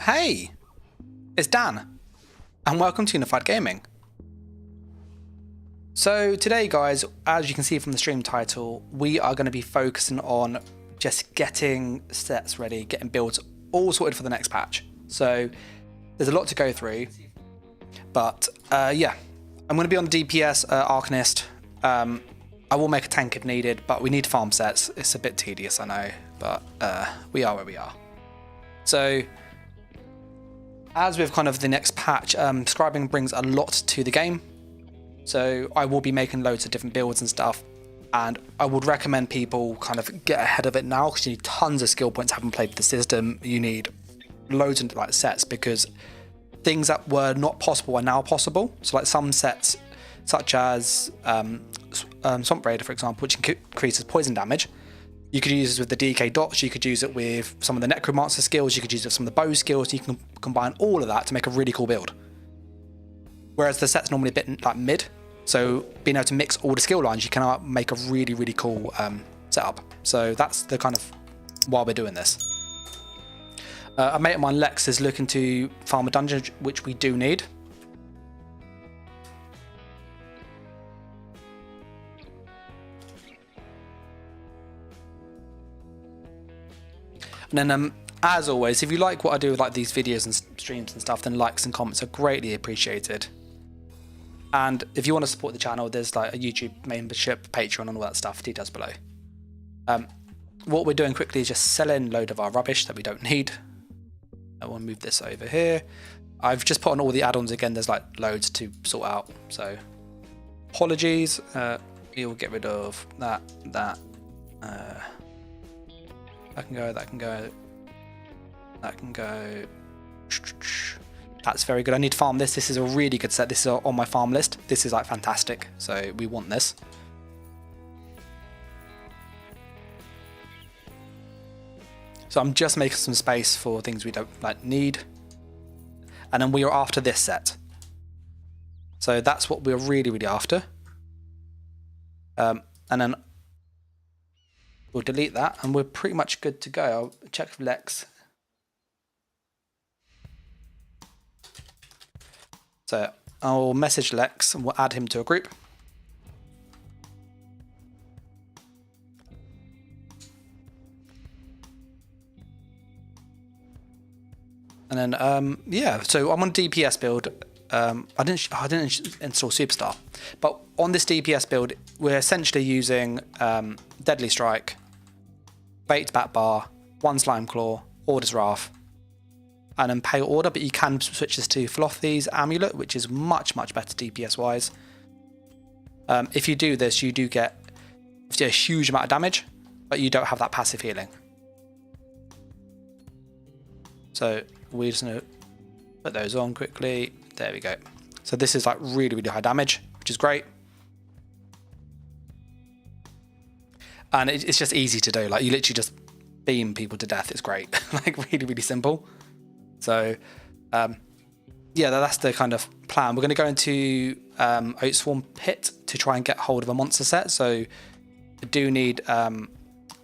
Hey, it's Dan, and welcome to Unified Gaming. So today, guys, as you can see from the stream title, we are going to be focusing on just getting sets ready, getting builds all sorted for the next patch. So there's a lot to go through, but yeah, I'm going to be on DPS, Arcanist. I will make a tank if needed, but we need farm sets. It's a bit tedious, I know, but we are where we are. So as with kind of the next patch, scribing brings a lot to the game. So I will be making loads of different builds and stuff. And I would recommend people kind of get ahead of it now, because you need tons of skill points having played the system. You need loads of like sets, because things that were not possible are now possible. So like some sets, such as Swamp Raider, for example, which increases poison damage. You could use it with the DK dots, you could use it with some of the Necromancer skills, you could use it with some of the bow skills, you can combine all of that to make a really cool build. Whereas the set's normally a bit like mid, so being able to mix all the skill lines, you can make a really, really cool setup. So that's the kind of why we're doing this. A mate of mine, Lex, is looking to farm a dungeon, which we do need. And then, as always, if you like what I do with like these videos and streams and stuff, then likes and comments are greatly appreciated. And if you want to support the channel, there's like a YouTube membership, Patreon, and all that stuff. Details below. What we're doing quickly is just selling a load of our rubbish that we don't need. I will move this over here. I've just put on all the add-ons again. There's like loads to sort out. So apologies. We will get rid of that. That can go, that can go, that can go. That's very good. I need to farm this. This is a really good set. This is on my farm list. This is like fantastic. So we want this. So I'm just making some space for things we don't like need. And then we are after this set. So that's what we're really, really after. And then we'll delete that, and we're pretty much good to go. I'll check with Lex. So I'll message Lex and we'll add him to a group. And then yeah, so I'm on DPS build. I didn't install Superstar, but on this DPS build, we're essentially using Deadly Strike, Baked Bat Bar, 1 Slime Claw, Order's Wrath, and then Pale Order, but you can switch this to Flothy's Amulet, which is much, much better DPS wise. If you do this, you do get a huge amount of damage, but you don't have that passive healing. So we're just going to put those on quickly. There we go. So this is like really, really high damage, which is great. And it's just easy to do. Like you literally just beam people to death. It's great. Like really, really simple. So yeah, that's the kind of plan. We're going to go into Oathsworn Pit to try and get hold of a monster set. So I do need,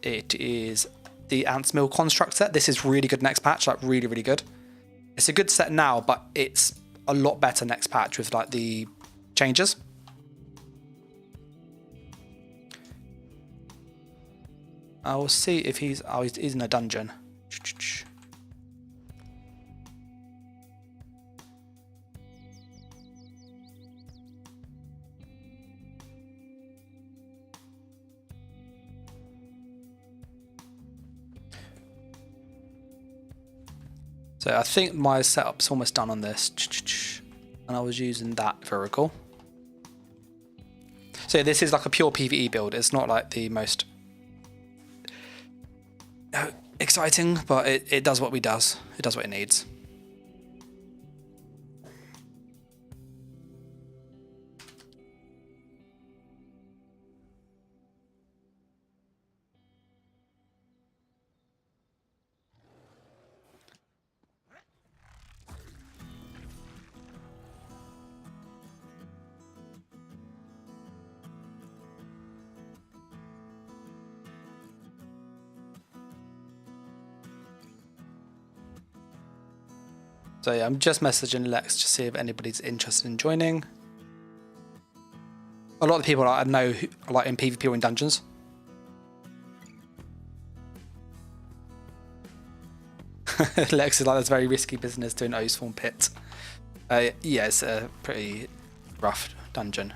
it is the Ants Mill Construct set. This is really good next patch, like really, really good. It's a good set now, but it's a lot better next patch with like the changes. I will see if he's in a dungeon. So I think my setup's almost done on this, and I was using that vehicle. So this is like a pure PvE build. It's not like the most exciting, but it does what it does. It does what it needs. So yeah, I'm just messaging Lex to see if anybody's interested in joining. A lot of the people I know who are like in PvP or in dungeons. Lex is like, that's very risky business doing Oathsworn Pit. Yeah, it's a pretty rough dungeon.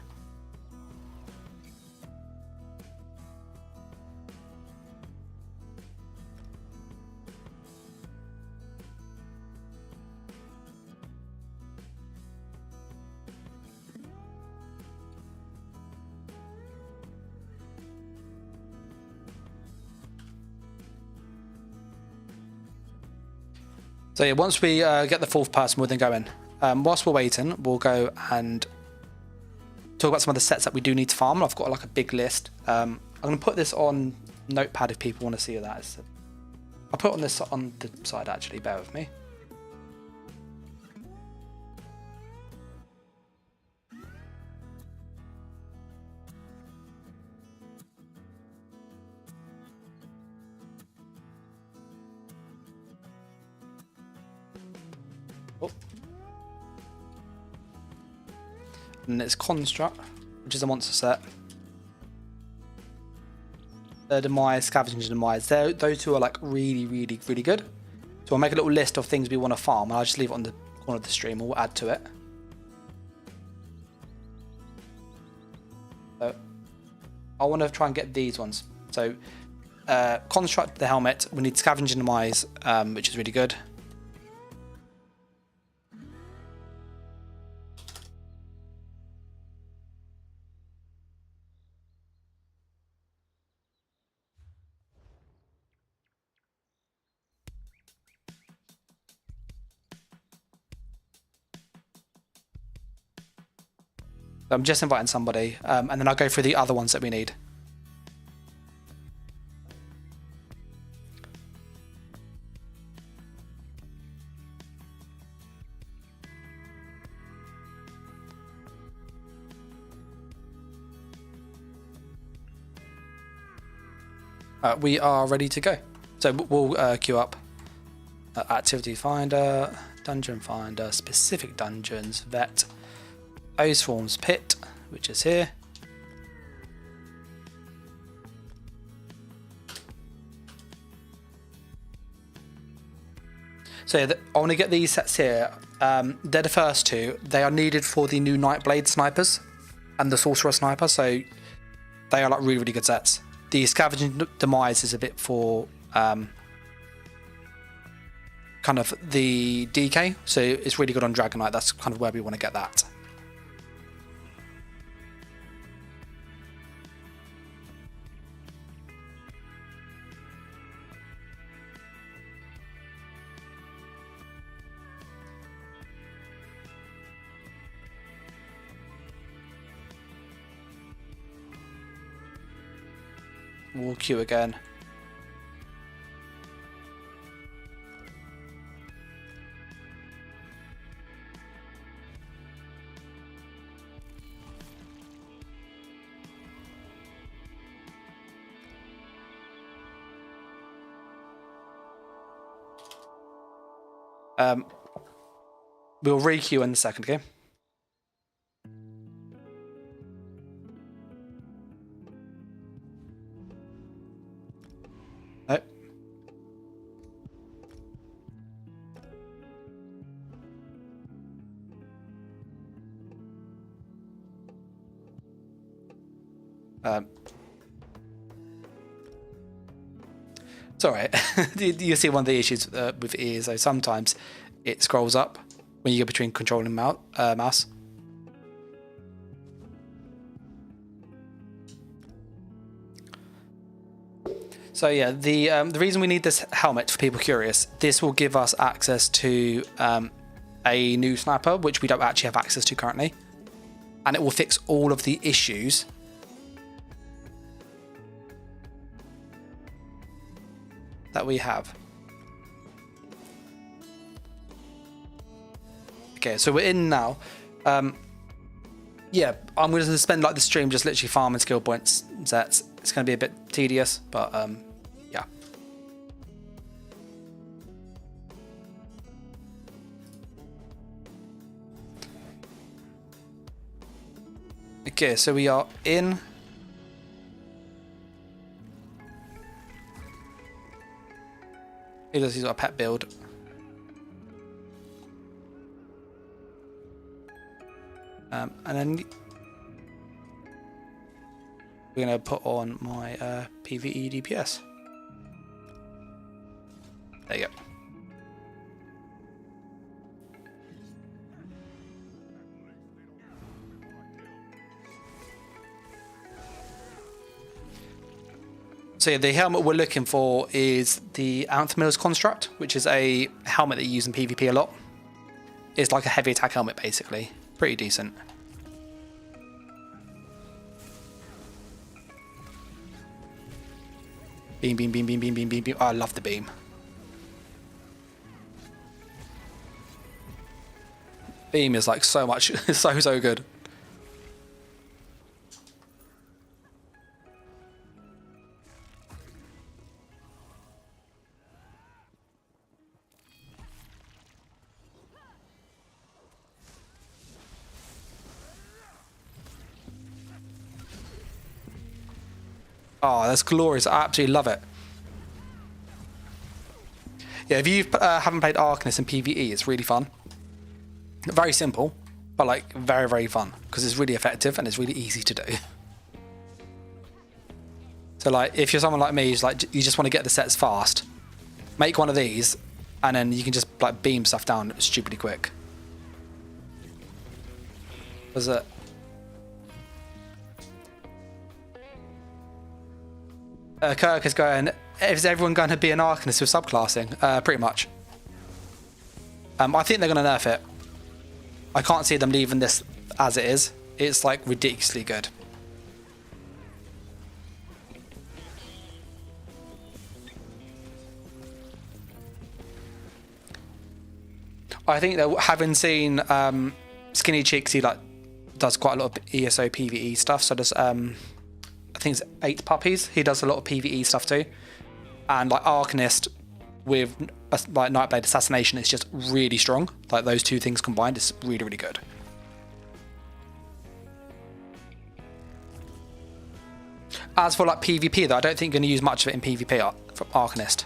So yeah, once we get the fourth person, we'll then go in. Whilst we're waiting, we'll go and talk about some of the sets that we do need to farm. I've got like a big list. I'm going to put this on Notepad if people want to see that. I'll put on this on the side actually, bear with me. Oh. And it's Construct, which is a monster set. The Demise, Scavenging Demise, those two are like really, really, really good. So I'll make a little list of things we want to farm, and I'll just leave it on the corner of the stream, or we'll add to it. So I want to try and get these ones. So Construct the helmet, we need Scavenging Demise, which is really good. I'm just inviting somebody, and then I'll go through the other ones that we need. We are ready to go. So we'll queue up Activity Finder, Dungeon Finder, Specific Dungeons, Vet, Oathsworn Pit, which is here. So yeah, I want to get these sets here. They're the first two. They are needed for the new Nightblade snipers and the Sorcerer sniper, so they are like really, really good sets. The Scavenging Demise is a bit for kind of the DK, so it's really good on Dragonite. That's kind of where we want to get that. We'll queue again. We'll re-queue in a second, okay? It's alright. You see one of the issues with ESO, sometimes it scrolls up when you go between control and mouse. So yeah, the reason we need this helmet, for people curious, this will give us access to a new sniper, which we don't actually have access to currently, and it will fix all of the issues that we have. Okay, so we're in now. Yeah, I'm going to spend like the stream just literally farming skill points sets. It's going to be a bit tedious, but yeah. Okay, so we are in. He's got a pet build. And then we're going to put on my PvE DPS. There you go. So yeah, the helmet we're looking for is the Anthemiller's Construct, which is a helmet that you use in PvP a lot. It's like a heavy attack helmet, basically. Pretty decent. Beam, beam, beam, beam, beam, beam, beam, beam. Oh, I love the beam. Beam is like so much, so good. Oh, that's glorious. I absolutely love it. Yeah, if you haven't played Arcanist in PvE, it's really fun. Very simple, but like very, very fun because it's really effective and it's really easy to do. So like if you're someone like me who's like you just want to get the sets fast, make one of these and then you can just like beam stuff down stupidly quick. Was it? Kirk is going, is everyone going to be an Arcanist with subclassing? Pretty much. I think they're going to nerf it. I can't see them leaving this as it is. It's like ridiculously good. I think that having seen Skinny Cheeks, he like does quite a lot of ESO PvE stuff. So does I think it's 8 Puppies. He does a lot of PvE stuff too. And like Arcanist with like Nightblade Assassination is just really strong. Like those two things combined is really, really good. As for like PvP though, I don't think you're going to use much of it in PvP from Arcanist.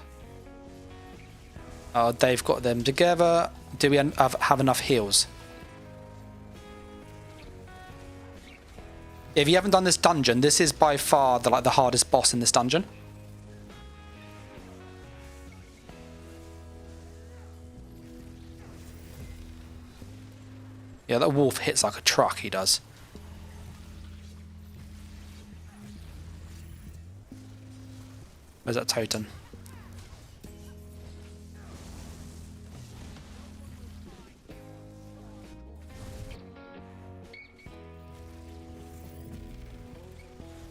They've got them together. Do we have enough heals? If you haven't done this dungeon, this is by far the hardest boss in this dungeon. Yeah, that wolf hits like a truck, he does. Where's that totem?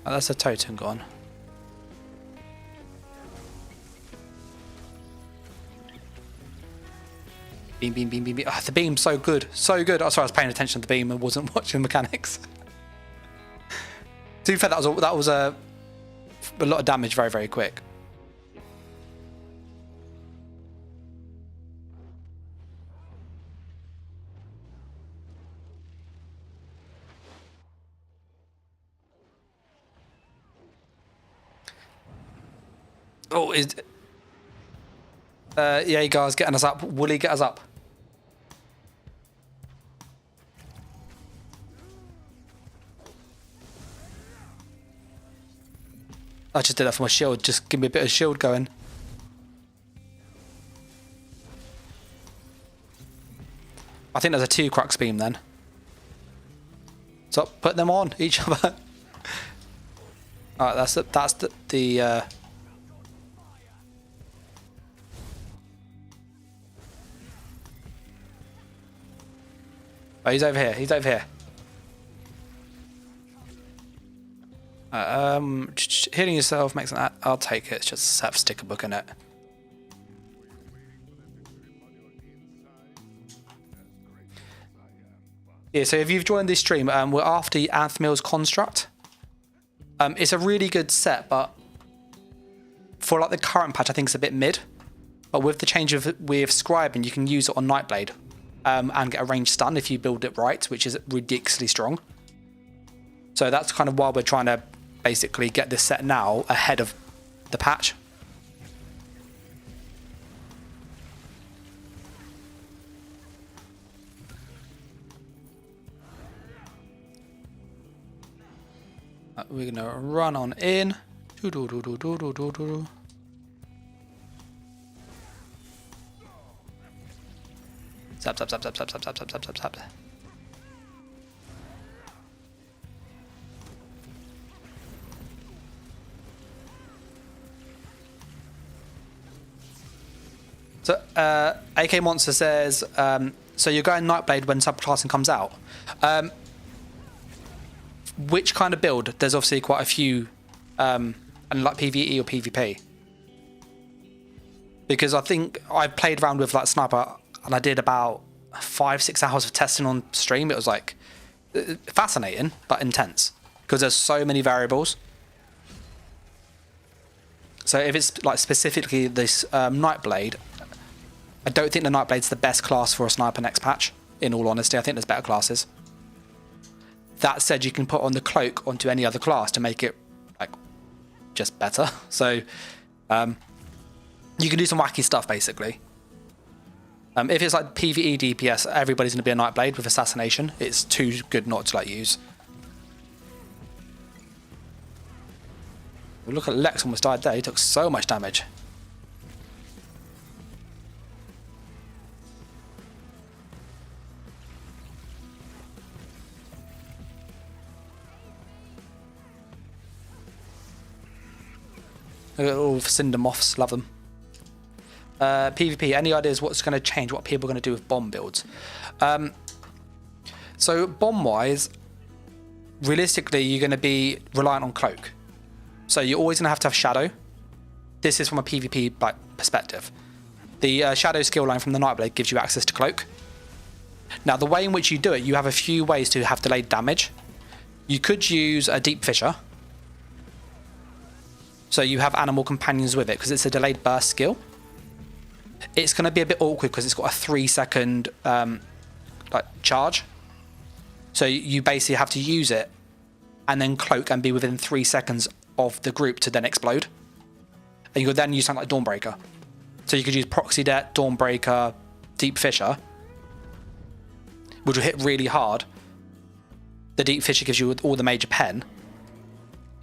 Oh, that's a totem gone. Beam, beam, beam, beam, beam. Oh, the beam's so good. So good. Oh, sorry, I was paying attention to the beam and wasn't watching the mechanics. To be fair, that was a lot of damage very, very quick. Oh, yeah, you guys getting us up. Will he get us up? I just did that for my shield. Just give me a bit of shield going. I think there's a 2 crux beam then. So put them on each other. Alright, that's the Oh, he's over here. He's over here. Healing yourself makes an. I'll take it. It's just a set sticker book in it. Yeah. So if you've joined this stream, we're after the Anthemiller's Construct. It's a really good set, but for like the current patch, I think it's a bit mid. But with the change with scribing, you can use it on Nightblade. And get a ranged stun if you build it right, which is ridiculously strong. So that's kind of why we're trying to basically get this set now ahead of the patch. We're gonna run on in. Zap, zap, zap, zap, zap, zap, zap, zap, zap, zap, zap. So, AK Monster says, so you're going Nightblade when subclassing comes out. Which kind of build? There's obviously quite a few, and like PvE or PvP. Because I think I played around with like Sniper, and I did about 5-6 hours of testing on stream. It was like fascinating, but intense. Because there's so many variables. So if it's like specifically this Nightblade, I don't think the Nightblade's the best class for a Sniper next patch. In all honesty, I think there's better classes. That said, you can put on the cloak onto any other class to make it like just better. So you can do some wacky stuff basically. If it's like PvE DPS, everybody's going to be a Nightblade with assassination. It's too good not to like use. Well, look at Lex almost died there. He took so much damage. All cinder moths, love them. PvP, any ideas what's going to change, what people are going to do with bomb builds? So bomb wise, realistically you're going to be reliant on cloak. So you're always going to have shadow. This is from a PvP perspective. The shadow skill line from the Nightblade gives you access to cloak. Now the way in which you do it, you have a few ways to have delayed damage. You could use a deep fissure. So you have animal companions with it because it's a delayed burst skill. It's going to be a bit awkward because it's got a 3-second charge. So you basically have to use it and then cloak and be within 3 seconds of the group to then explode. And you could then use something like Dawnbreaker. So you could use Proxy Det, Dawnbreaker, Deep Fissure, which will hit really hard. The Deep Fissure gives you all the major pen.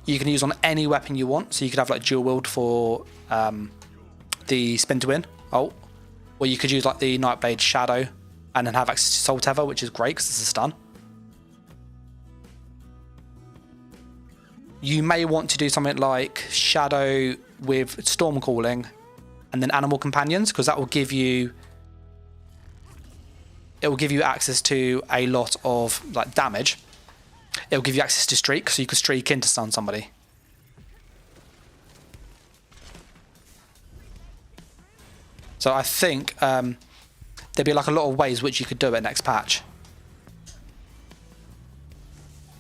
You can use on any weapon you want. So you could have like dual wield for the spin to win ult. Or you could use like the Nightblade Shadow and then have access to Soul Tether, which is great because it's a stun. You may want to do something like Shadow with Storm Calling and then Animal Companions, because that will give you access to a lot of like damage. It'll give you access to streak, so you can streak in to stun somebody. So I think there'd be like a lot of ways which you could do it next patch.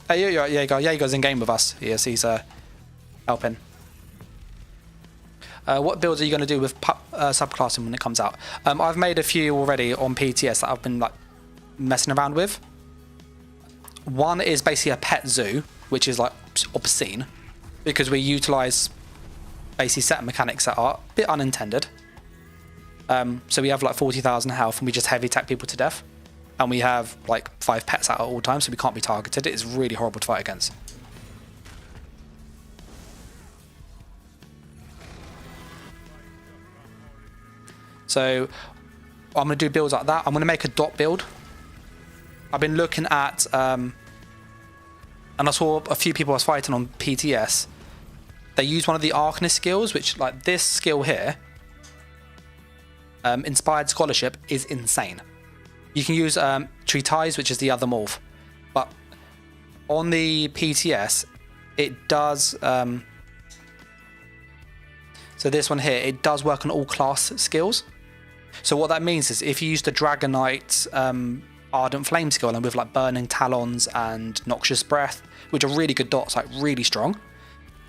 Hey, Jaeger's in game with us. Yes, he's helping. What builds are you going to do with subclassing when it comes out? I've made a few already on PTS that I've been like messing around with. One is basically a pet zoo, which is like obscene, because we utilize basically set mechanics that are a bit unintended. So we have like 40,000 health and we just heavy attack people to death. And we have like 5 pets out at all times, so we can't be targeted. It's really horrible to fight against. So I'm going to do builds like that. I'm going to make a dot build. I've been looking at, and I saw a few people I was fighting on PTS. They use one of the Arcanist skills, which like this skill here, Inspired Scholarship, is insane. You can use Treatise, which is the other morph, but on the PTS, it does. So this one here, it does work on all class skills. So what that means is if you use the Dragonite Ardent Flame skill and with like Burning Talons and Noxious Breath, which are really good dots, like really strong,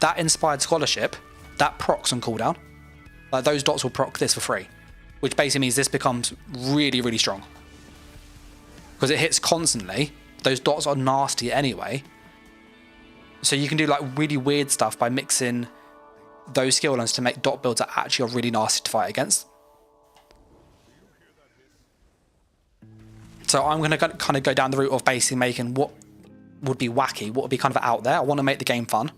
that Inspired Scholarship, that procs on cooldown. Like those dots will proc this for free, which basically means this becomes really, really strong. Because it hits constantly. Those dots are nasty anyway. So you can do like really weird stuff by mixing those skill lines to make dot builds that actually are really nasty to fight against. So I'm going to kind of go down the route of basically making what would be wacky, what would be kind of out there. I want to make the game fun.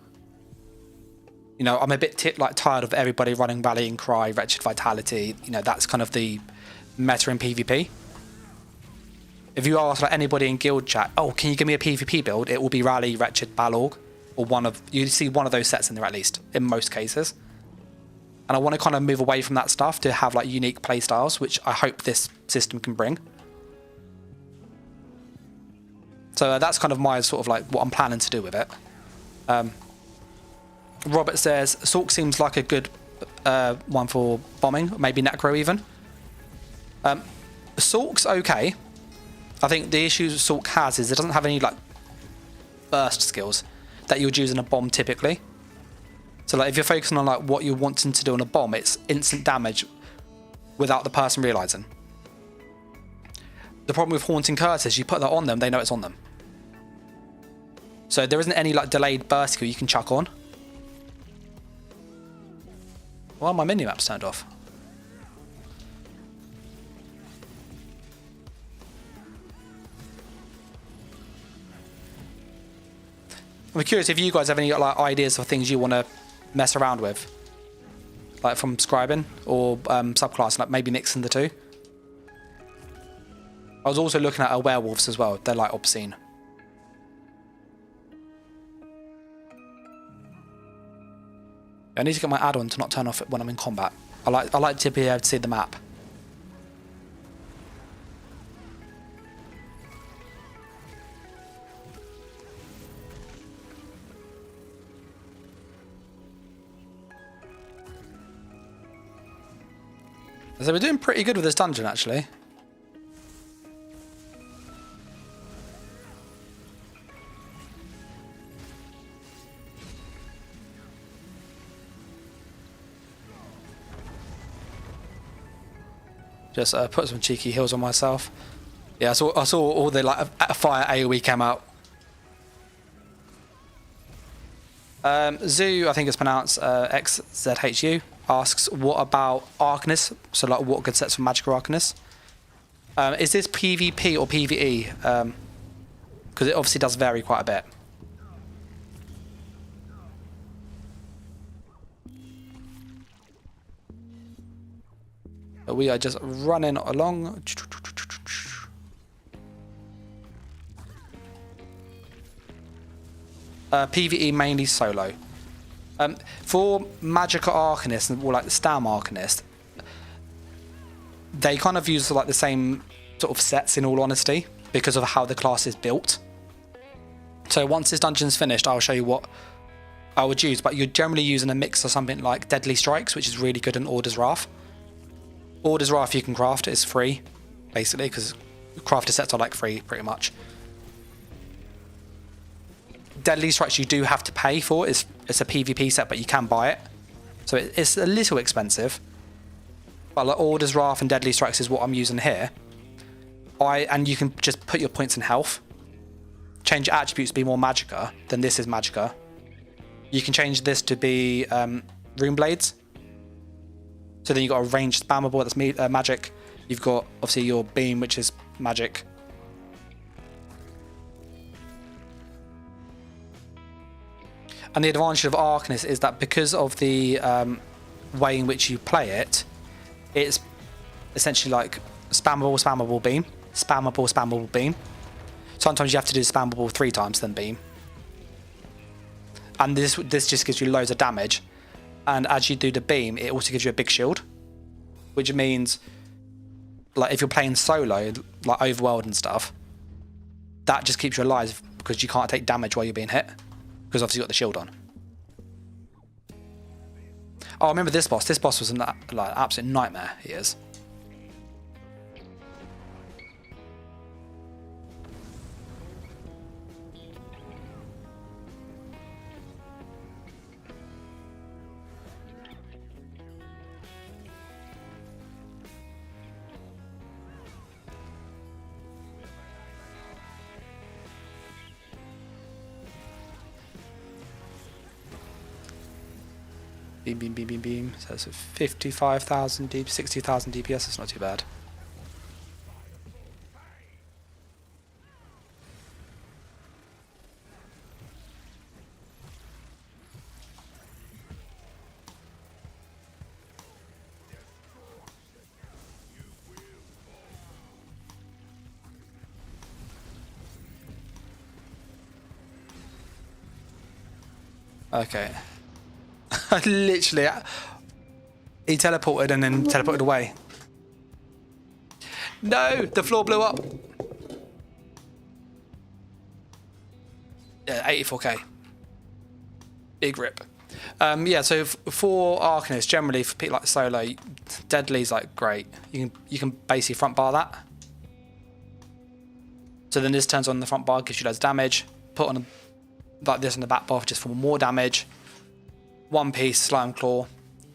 You know, I'm a bit tired of everybody running Rallying Cry, Wretched Vitality. You know, that's kind of the meta in PvP. If you ask like anybody in guild chat, oh, can you give me a PvP build? It will be Rally, Wretched, Balorg, or you see one of those sets in there at least, in most cases. And I want to kind of move away from that stuff to have like unique playstyles, which I hope this system can bring. So that's kind of my sort of like what I'm planning to do with it. Robert says, Sork seems like a good one for bombing, maybe Necro even. Sork's okay. I think the issue Sork has is it doesn't have any like burst skills that you would use in a bomb typically. So like if you're focusing on like what you're wanting to do on a bomb, it's instant damage without the person realizing. The problem with Haunting Curse is you put that on them, they know it's on them. So there isn't any like delayed burst skill you can chuck on. Well, my mini-map's turned off. I'm curious if you guys have any like ideas for things you want to mess around with, like from scribing or subclass, like maybe mixing the two. I was also looking at werewolves as well. They're like obscene. I need to get my add-on to not turn off when I'm in combat. I like to be able to see the map. So we're doing pretty good with this dungeon, actually. Just put some cheeky heals on myself. Yeah, I saw all the like fire AoE came out. Zoo, I think it's pronounced XZHU, asks, what about Arcanist? So like what good sets for Magical Arcanist? Is this PvP or PvE? Because it obviously does vary quite a bit. But we are just running along. PvE mainly solo. For Magical Arcanist or like the Stam Arcanist, they kind of use like the same sort of sets in all honesty because of how the class is built. So once this dungeon's finished, I'll show you what I would use, but you're generally using a mix of something like Deadly Strikes, which is really good in Order's Wrath. Order's Wrath you can craft, it's free, basically, because crafter sets are like free, pretty much. Deadly Strikes you do have to pay for, it's a PvP set, but you can buy it. So it's a little expensive. But like Order's Wrath and Deadly Strikes is what I'm using here. And you can just put your points in health. Change your attributes to be more Magicka, then this is Magicka. You can change this to be Rune Blades. So then you've got a ranged spammable, that's magic. You've got obviously your beam, which is magic. And the advantage of Arcanist is that because of the way in which you play it, it's essentially like spammable beam, spammable beam. Sometimes you have to do spammable 3 times, then beam. And this just gives you loads of damage. And as you do the beam, it also gives you a big shield, which means, like if you're playing solo, like Overworld and stuff, that just keeps you alive because you can't take damage while you're being hit, because obviously you've got the shield on. Oh, I remember this boss. This boss was an absolute nightmare. He is. Beam, beam, beam, beam, beam. So it's 55,000 DPS, 60,000 DPS. It's not too bad. Okay. Literally, he teleported and then teleported away. No, the floor blew up. Yeah, 84k. Big rip. Yeah, so for Arcanists, generally for people like solo, Deadly's like great. You can basically front bar that. So then this turns on the front bar, gives you loads of damage. Put on like this on the back bar just for more damage. One piece Slime Claw,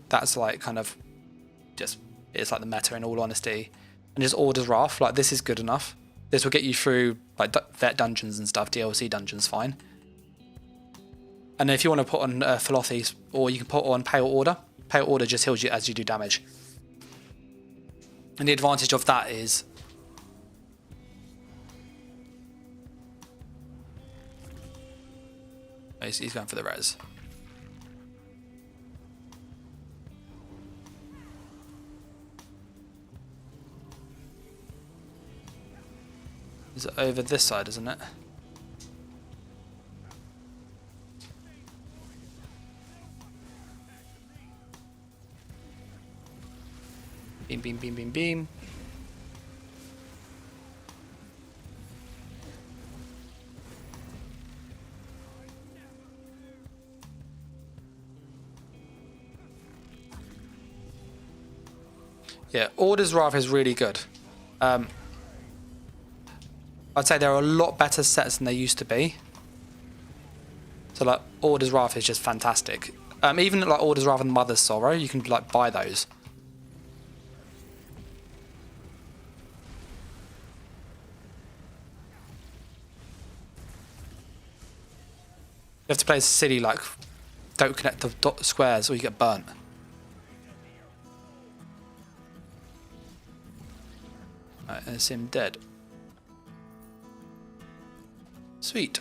that's like kind of just, it's like the meta in all honesty. And just Order's Wrath, like this is good enough. This will get you through like vet dungeons and stuff, DLC dungeons, fine. And then if you want to put on Philothes, or you can put on Pale Order. Pale Order just heals you as you do damage. And the advantage of that is he's going for the res. Is it over this side, isn't it? Beam, beam, beam, beam, beam. Yeah, Order's Wrath is really good. I'd say there are a lot better sets than they used to be. So like Order's Wrath is just fantastic. Even like Order's Wrath and Mother's Sorrow, you can like buy those. You have to play as silly, like don't connect the dot squares or you get burnt. Right, it's him dead. Sweet.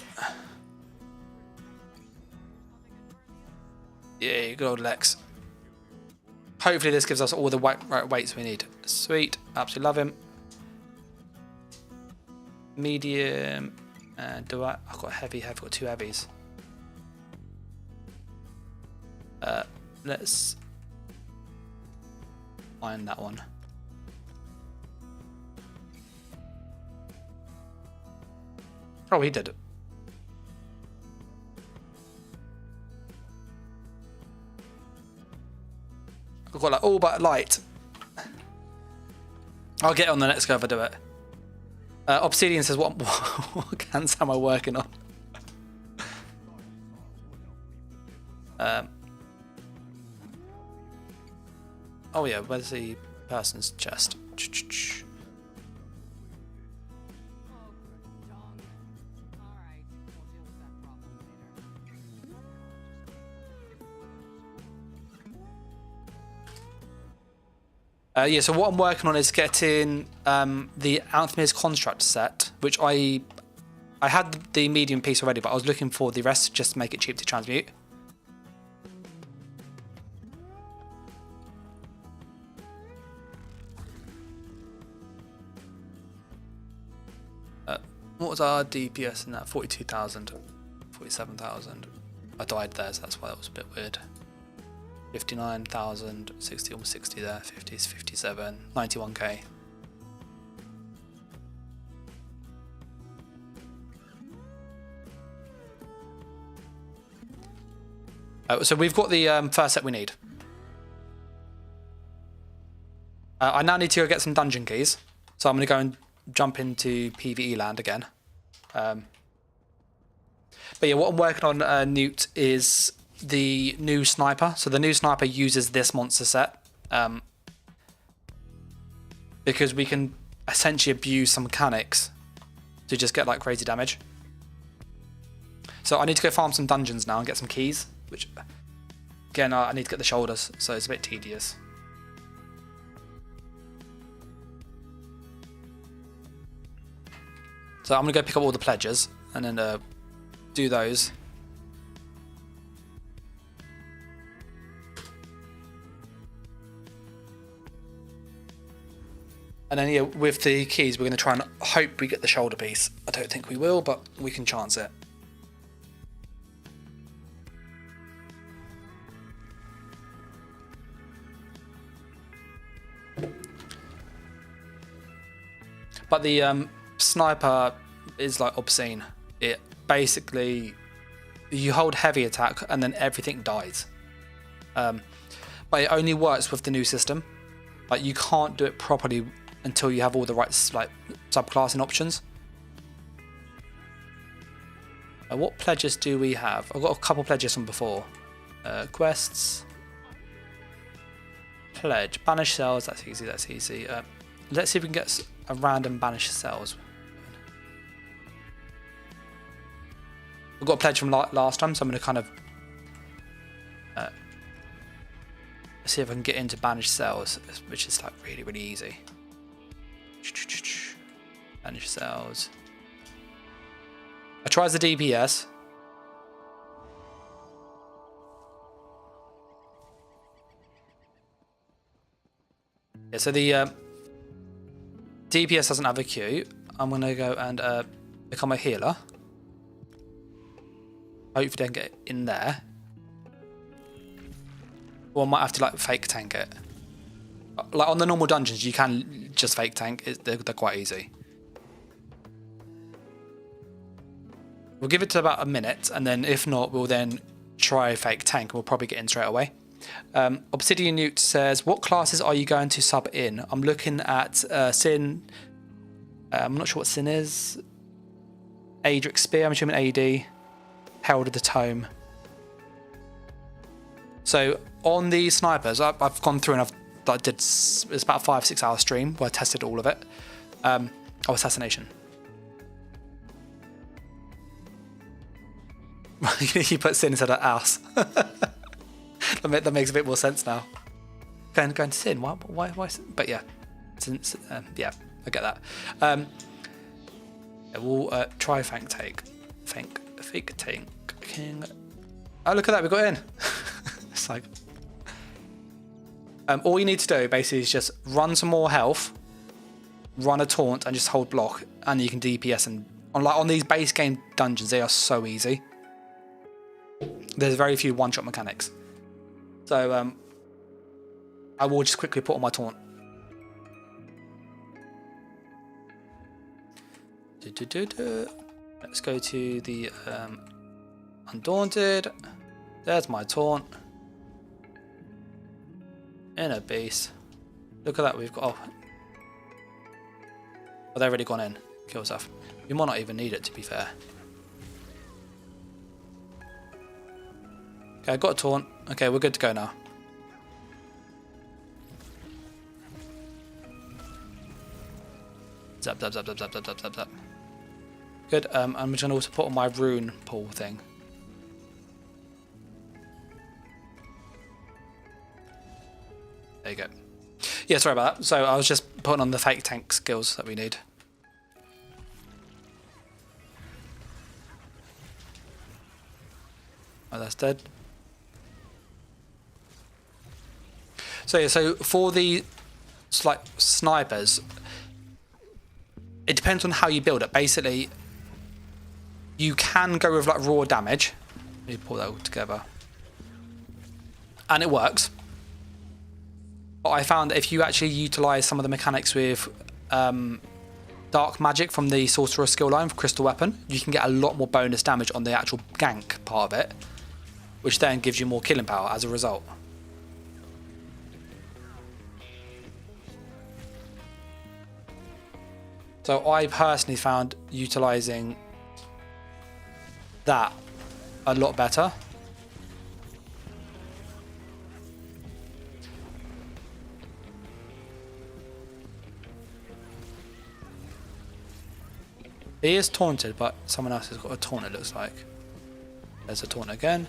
Yeah, good old Lex. Hopefully this gives us all the right weights we need. Sweet, absolutely love him. Medium, and I've got heavy, I've got two heavies. Let's find that one. Oh, he did it. I've got like all but light. I'll get it on the next go if I do it. Obsidian says, what cans am I working on? Oh yeah, where's the person's chest? Yeah, so what I'm working on is getting the Alchemist Construct set, which I had the medium piece already, but I was looking for the rest just to make it cheap to transmute. What was our DPS in that? 42,000, 47,000. I died there, so that's why that was a bit weird. 59,000, 60, almost 60 there, 50, 57, 91k. So we've got the first set we need. I now need to go get some dungeon keys, so I'm going to go and jump into PvE land again. But yeah, what I'm working on, Newt, is the new sniper. So the new sniper uses this monster set because we can essentially abuse some mechanics to just get like crazy damage. So I need to go farm some dungeons now and get some keys, which again, I need to get the shoulders, so it's a bit tedious. So I'm going to go pick up all the pledges and then do those. And then yeah, with the keys, we're going to try and hope we get the shoulder piece. I don't think we will, but we can chance it. But the sniper is like obscene. It basically, you hold heavy attack and then everything dies. But it only works with the new system. Like you can't do it properly until you have all the right like subclassing options. What pledges do we have? I've got a couple pledges from before. Quests. Pledge. Banished Cells, that's easy, that's easy. Let's see if we can get a random Banished Cells. We've got a pledge from last time, so I'm going to kind of see if I can get into Banished Cells, which is like really, really easy. Banished Cells. I tried the DPS. Yeah, so the DPS doesn't have a queue. I'm going to go and become a healer. Hopefully I can get in there. Or I might have to like fake tank it. Like on the normal dungeons you can just fake tank, they're quite easy. We'll give it to about a minute and then if not we'll then try fake tank and we'll probably get in straight away. Obsidian Newt says, what classes are you going to sub in? I'm looking at Sin. I'm not sure what Sin is. Adric Spear, I'm assuming AD. Herald of the Tome. So on the snipers, I've gone through and it's about a 5-6 hour stream where I tested all of it. Assassination. You put Sin instead of ass. That makes a bit more sense now. Going to Sin. Why? But yeah, since yeah, I get that. Yeah, we'll try fake tank. Fake tank. King. Oh, look at that, we got in. It's like all you need to do basically is just run some more health, run a taunt, and just hold block, and you can DPS. And on these base game dungeons, they are so easy. There's very few one-shot mechanics. So I will just quickly put on my taunt. Let's go to the Undaunted. There's my taunt. Inner beast. Look at that, we've got... Oh, they've already gone in. Kill stuff. You might not even need it, to be fair. Okay, I got a taunt. Okay, we're good to go now. Zap, zap, zap, zap, zap, zap, zap, zap, zap. Good, I'm just going to also put on my rune pool thing. There you go. Yeah, sorry about that. So I was just putting on the fake tank skills that we need. Oh, that's dead. So yeah, so for the like snipers, it depends on how you build it. Basically, you can go with like raw damage. Let me pull that all together. And it works. But I found if you actually utilise some of the mechanics with dark magic from the sorcerer skill line for crystal weapon, you can get a lot more bonus damage on the actual gank part of it, which then gives you more killing power as a result. So I personally found utilising that a lot better. He is taunted, but someone else has got a taunt, it looks like. There's a taunt again.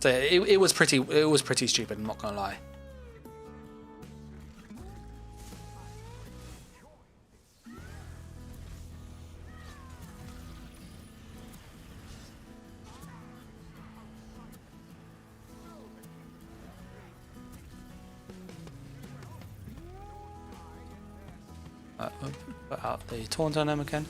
So it was pretty stupid, I'm not gonna lie. Put out the taunt on him again.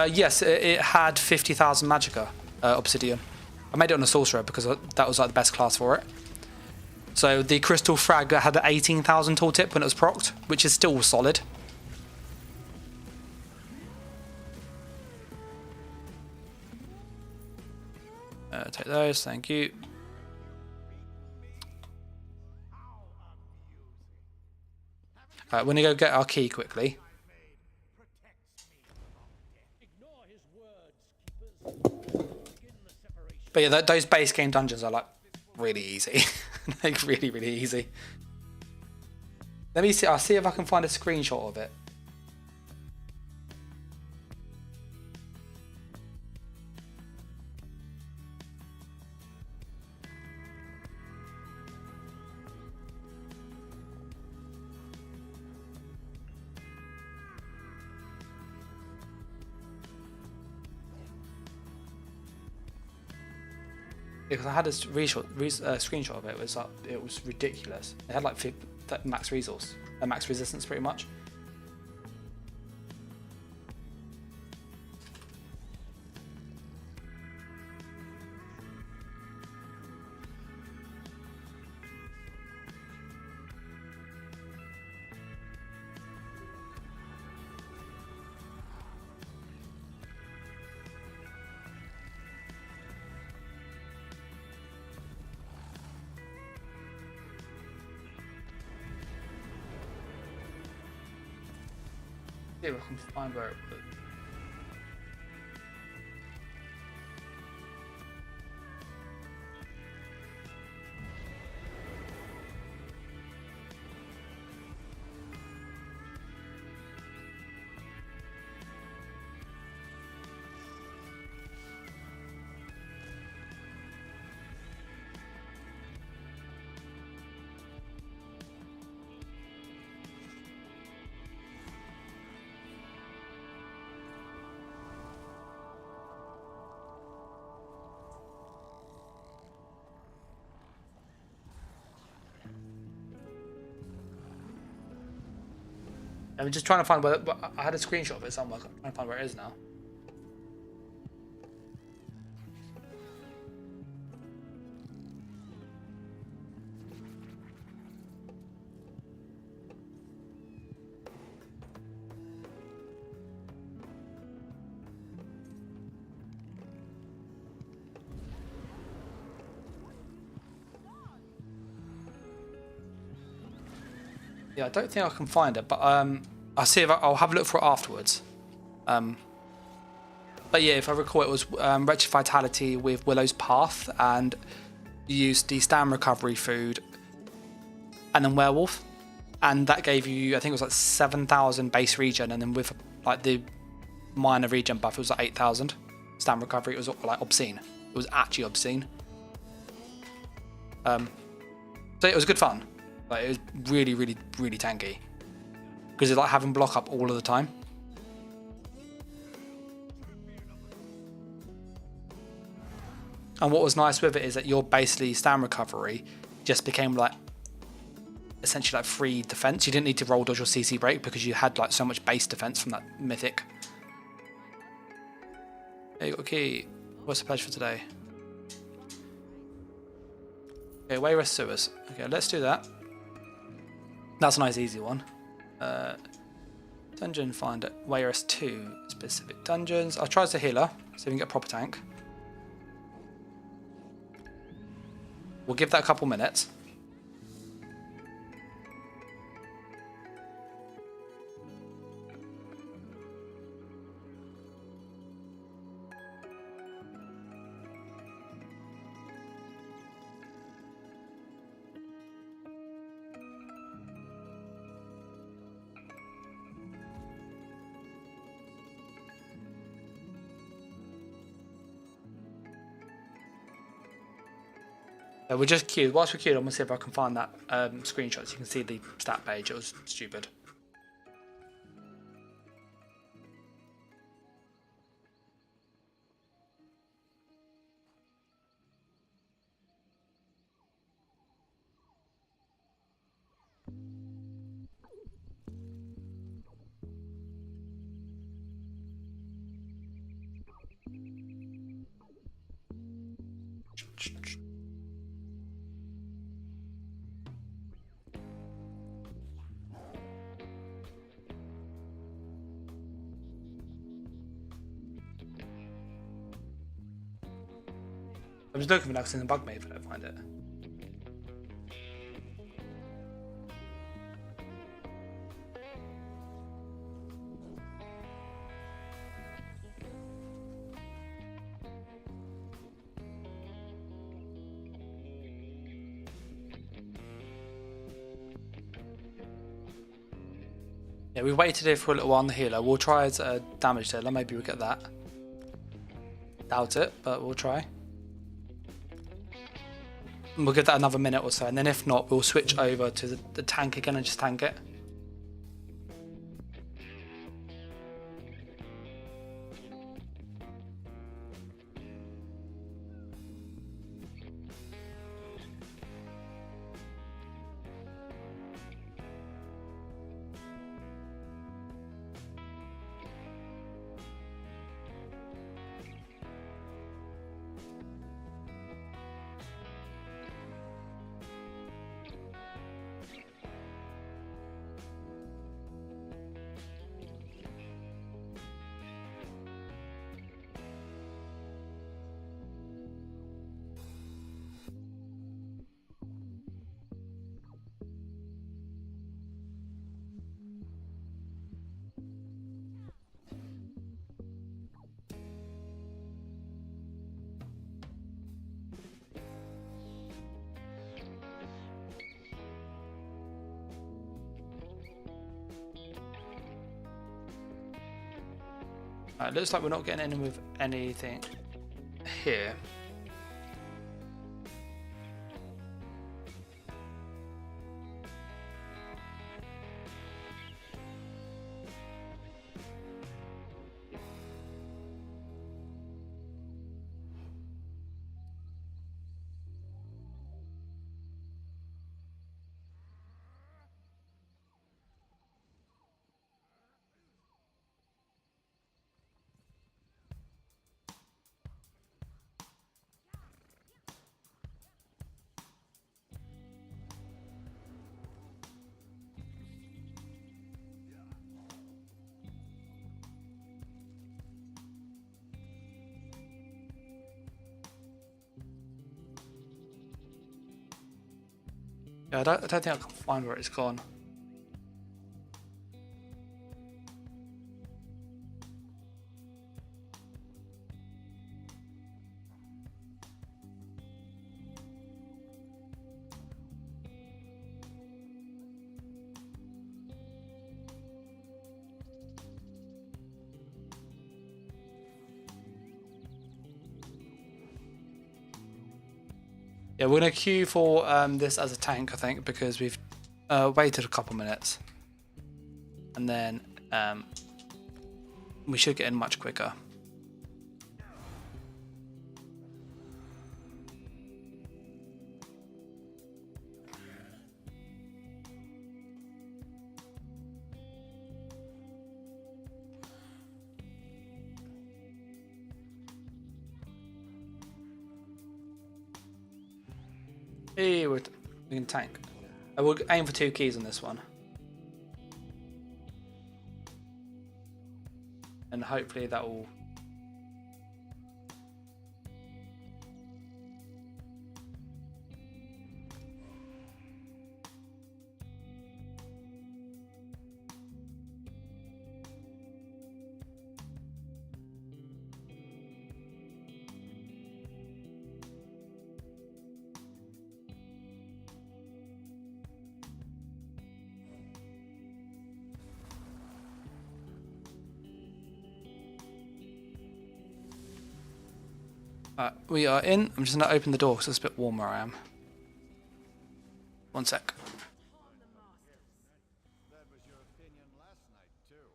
Yes, it had 50,000 magicka obsidian. I made it on a sorcerer because that was like the best class for it. So the crystal frag had 18,000 tooltip when it was procced, which is still solid. Take those, thank you. We're gonna go get our key quickly. But yeah, those base game dungeons are like really easy, like really easy. Let me see. I'll see if I can find a screenshot of it. Because I had a screenshot of it. It was ridiculous. It had like max resource, max resistance, pretty much. See if I can find where it was. I'm just trying to find where. I had a screenshot of it somewhere. I'm trying to find where it is now. Yeah, I don't think I can find it, but I'll see if I'll have a look for it afterwards. But yeah, if I recall, it was Wretched Vitality with Willow's Path, and you used the Stam Recovery food, and then Werewolf, and that gave you, I think it was like 7,000 base regen, and then with like the minor regen buff, it was like 8,000 Stam Recovery. It was like obscene. It was actually obscene. So it was good fun. Like, it was really tanky because it's like having block up all of the time. And what was nice with it is that your basically Stam Recovery just became like essentially like free defense. You didn't need to roll dodge or CC break because you had like so much base defense from that mythic. There you got a key. What's the pledge for today? Okay, Wayrest Sewers. Okay, let's do that. That's a nice easy one. Dungeon finder, Wayrest 2 specific dungeons. I'll try as a healer so we can get a proper tank. We'll give that a couple minutes. We're just queued. Whilst we're queued, I'm going to see if I can find that screenshot so you can see the stat page. It was stupid. I'm just looking for that in the bug me if I don't find it. Yeah, we waited here for a little while on the healer. We'll try as a damage dealer. Maybe we'll get that. Doubt it, but we'll try. We'll give that another minute or so, and then if not, we'll switch over to the tank again and just tank it. It looks like we're not getting in with anything here. Yeah, I don't think I can find where it's gone. Yeah, we're going to queue for this as a tank, I think, because we've waited a couple minutes. And then we should get in much quicker. Hey, we can tank. We'll aim for 2 keys on this one. And hopefully that will... we are in. I'm just going to open the door because it's a bit warm where I am. 1 sec. That was your opinion last night, too.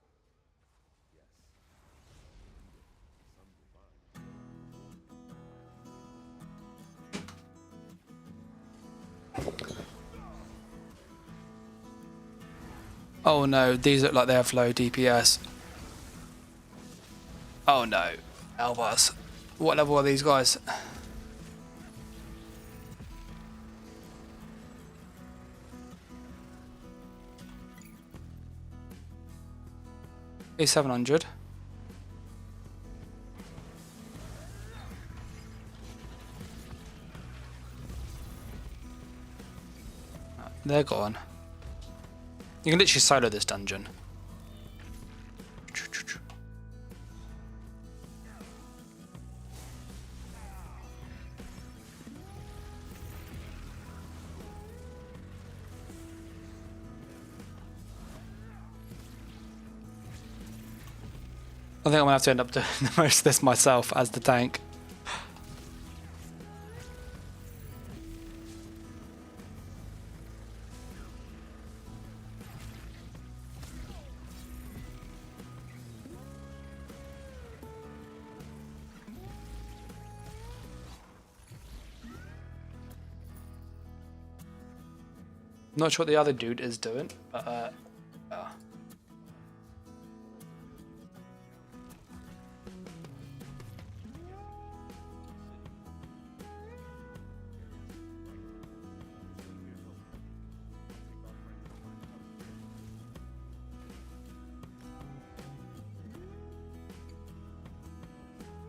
Oh no, these look like they have low DPS. Oh no, Elbas. What level are these guys? A 700. They're gone. You can literally solo this dungeon. I think I'm gonna have to end up doing most of this myself as the tank. Not sure what the other dude is doing, but yeah.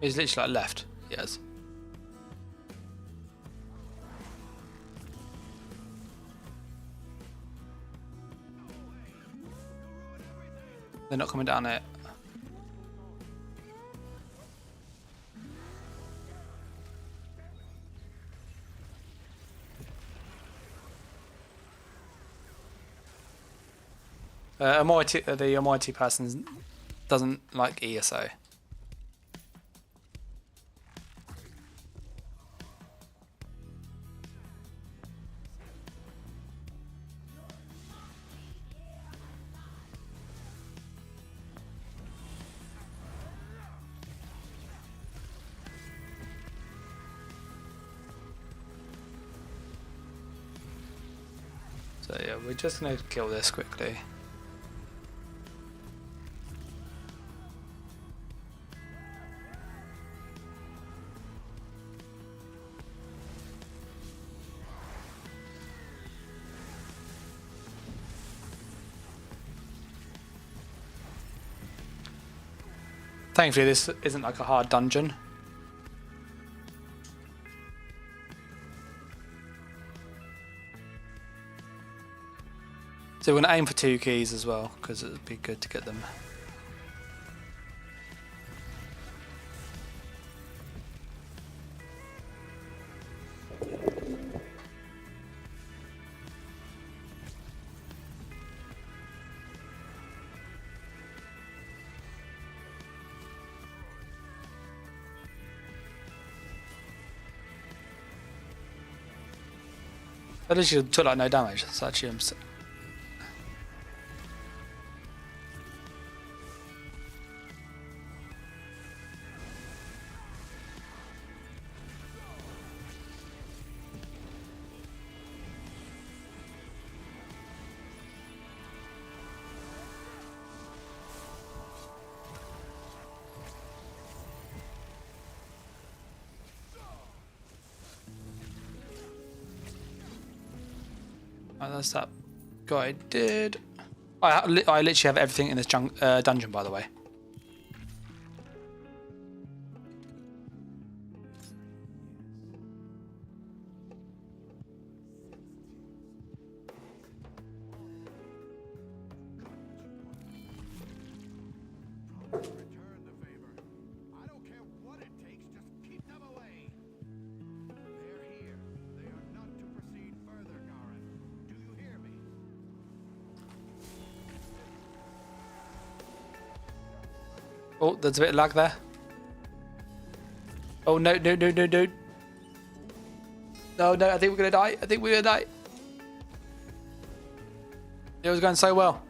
He's literally like left. Yes. They're not coming down it. The almighty person doesn't like ESO. So yeah, we're just gonna kill this quickly. Thankfully this isn't like a hard dungeon. So we're going to aim for 2 keys as well, because it would be good to get them. At least you took like no damage, that's actually that's that guy did. I literally have everything in this dungeon, by the way. Return the favor. I don't care what it takes, just keep them away. They're here. They are not to proceed further, Garin. Do you hear me? Oh, there's a bit of lag there. Oh no, no, no, no, no. No, no, I think we're gonna die. I think we're gonna die. It was going so well.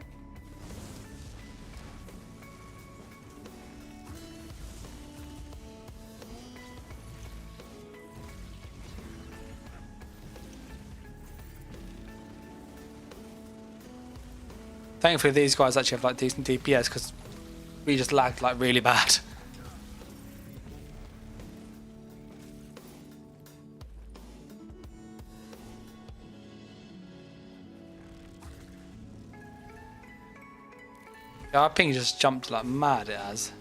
Thankfully, these guys actually have like decent DPS because we just lagged like really bad. Yeah, our ping just jumped like mad, it has.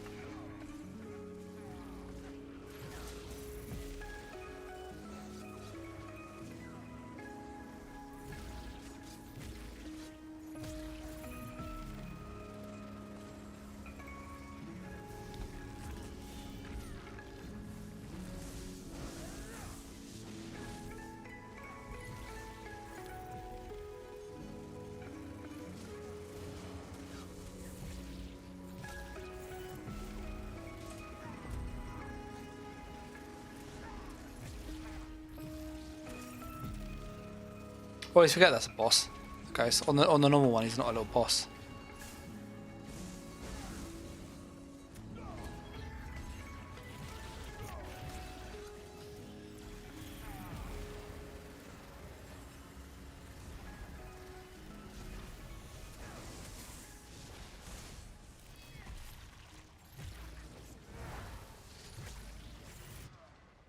Always forget that's a boss. Okay, so on the normal one, he's not a little boss.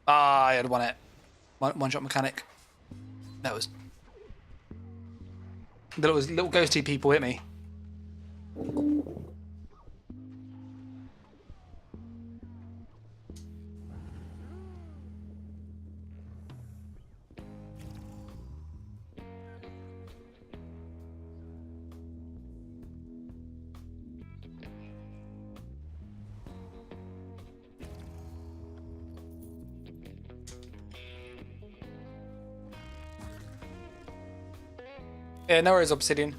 Ah, I had won it. One shot mechanic. That was. Little ghosty people hit me. Yeah, no worries, Obsidian.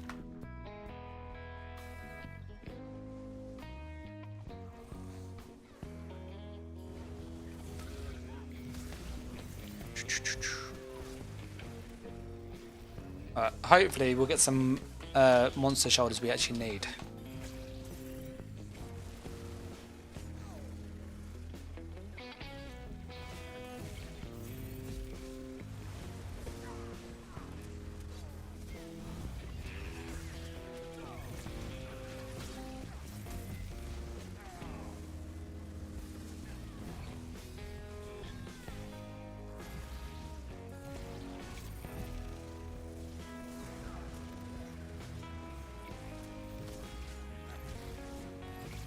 Hopefully we'll get some monster shoulders we actually need.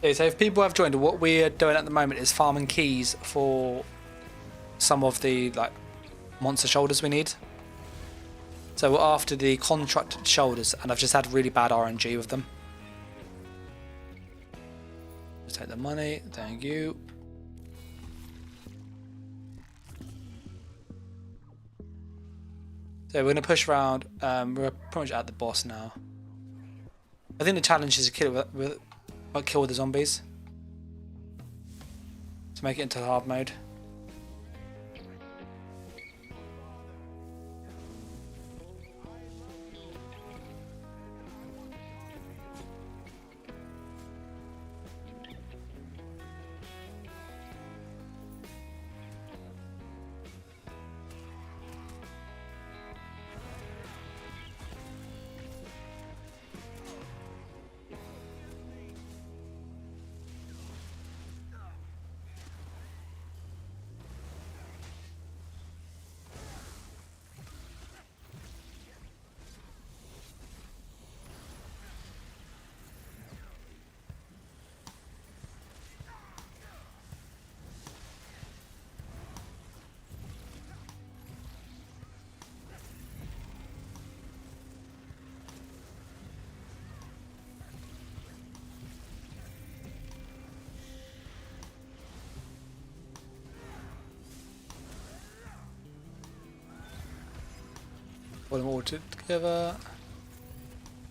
Okay, so if people have joined, what we're doing at the moment is farming keys for some of the like monster shoulders we need. So we're after the contracted shoulders, and I've just had really bad RNG with them. Just take the money, thank you. So we're going to push around. We're pretty much at the boss now. I think the challenge is to kill kill the zombies to make it into hard mode. Put them all together.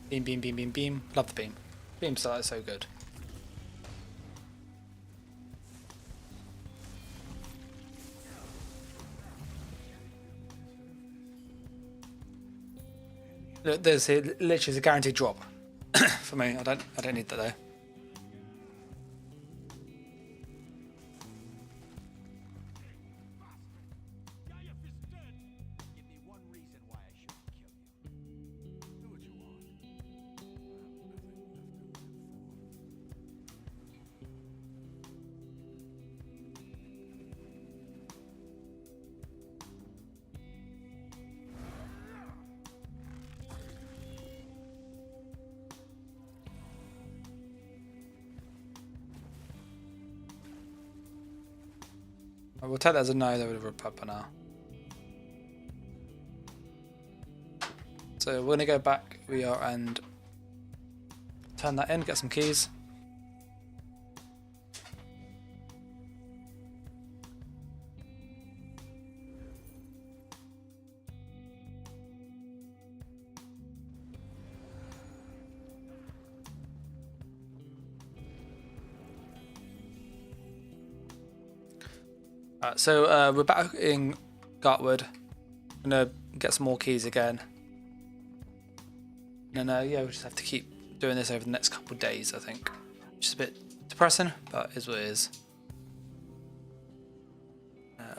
Beam, beam, beam, beam, beam. Love the beam. Beam style is so good. Look, there's literally is a guaranteed drop for me. I don't need that though. We'll take that as a no, that would have replied by now. So we're going to go back, and turn that in, get some keys. So we're back in Gartwood. I'm gonna get some more keys again. And then yeah, we'll just have to keep doing this over the next couple of days, I think. Which is a bit depressing, but it is what it is.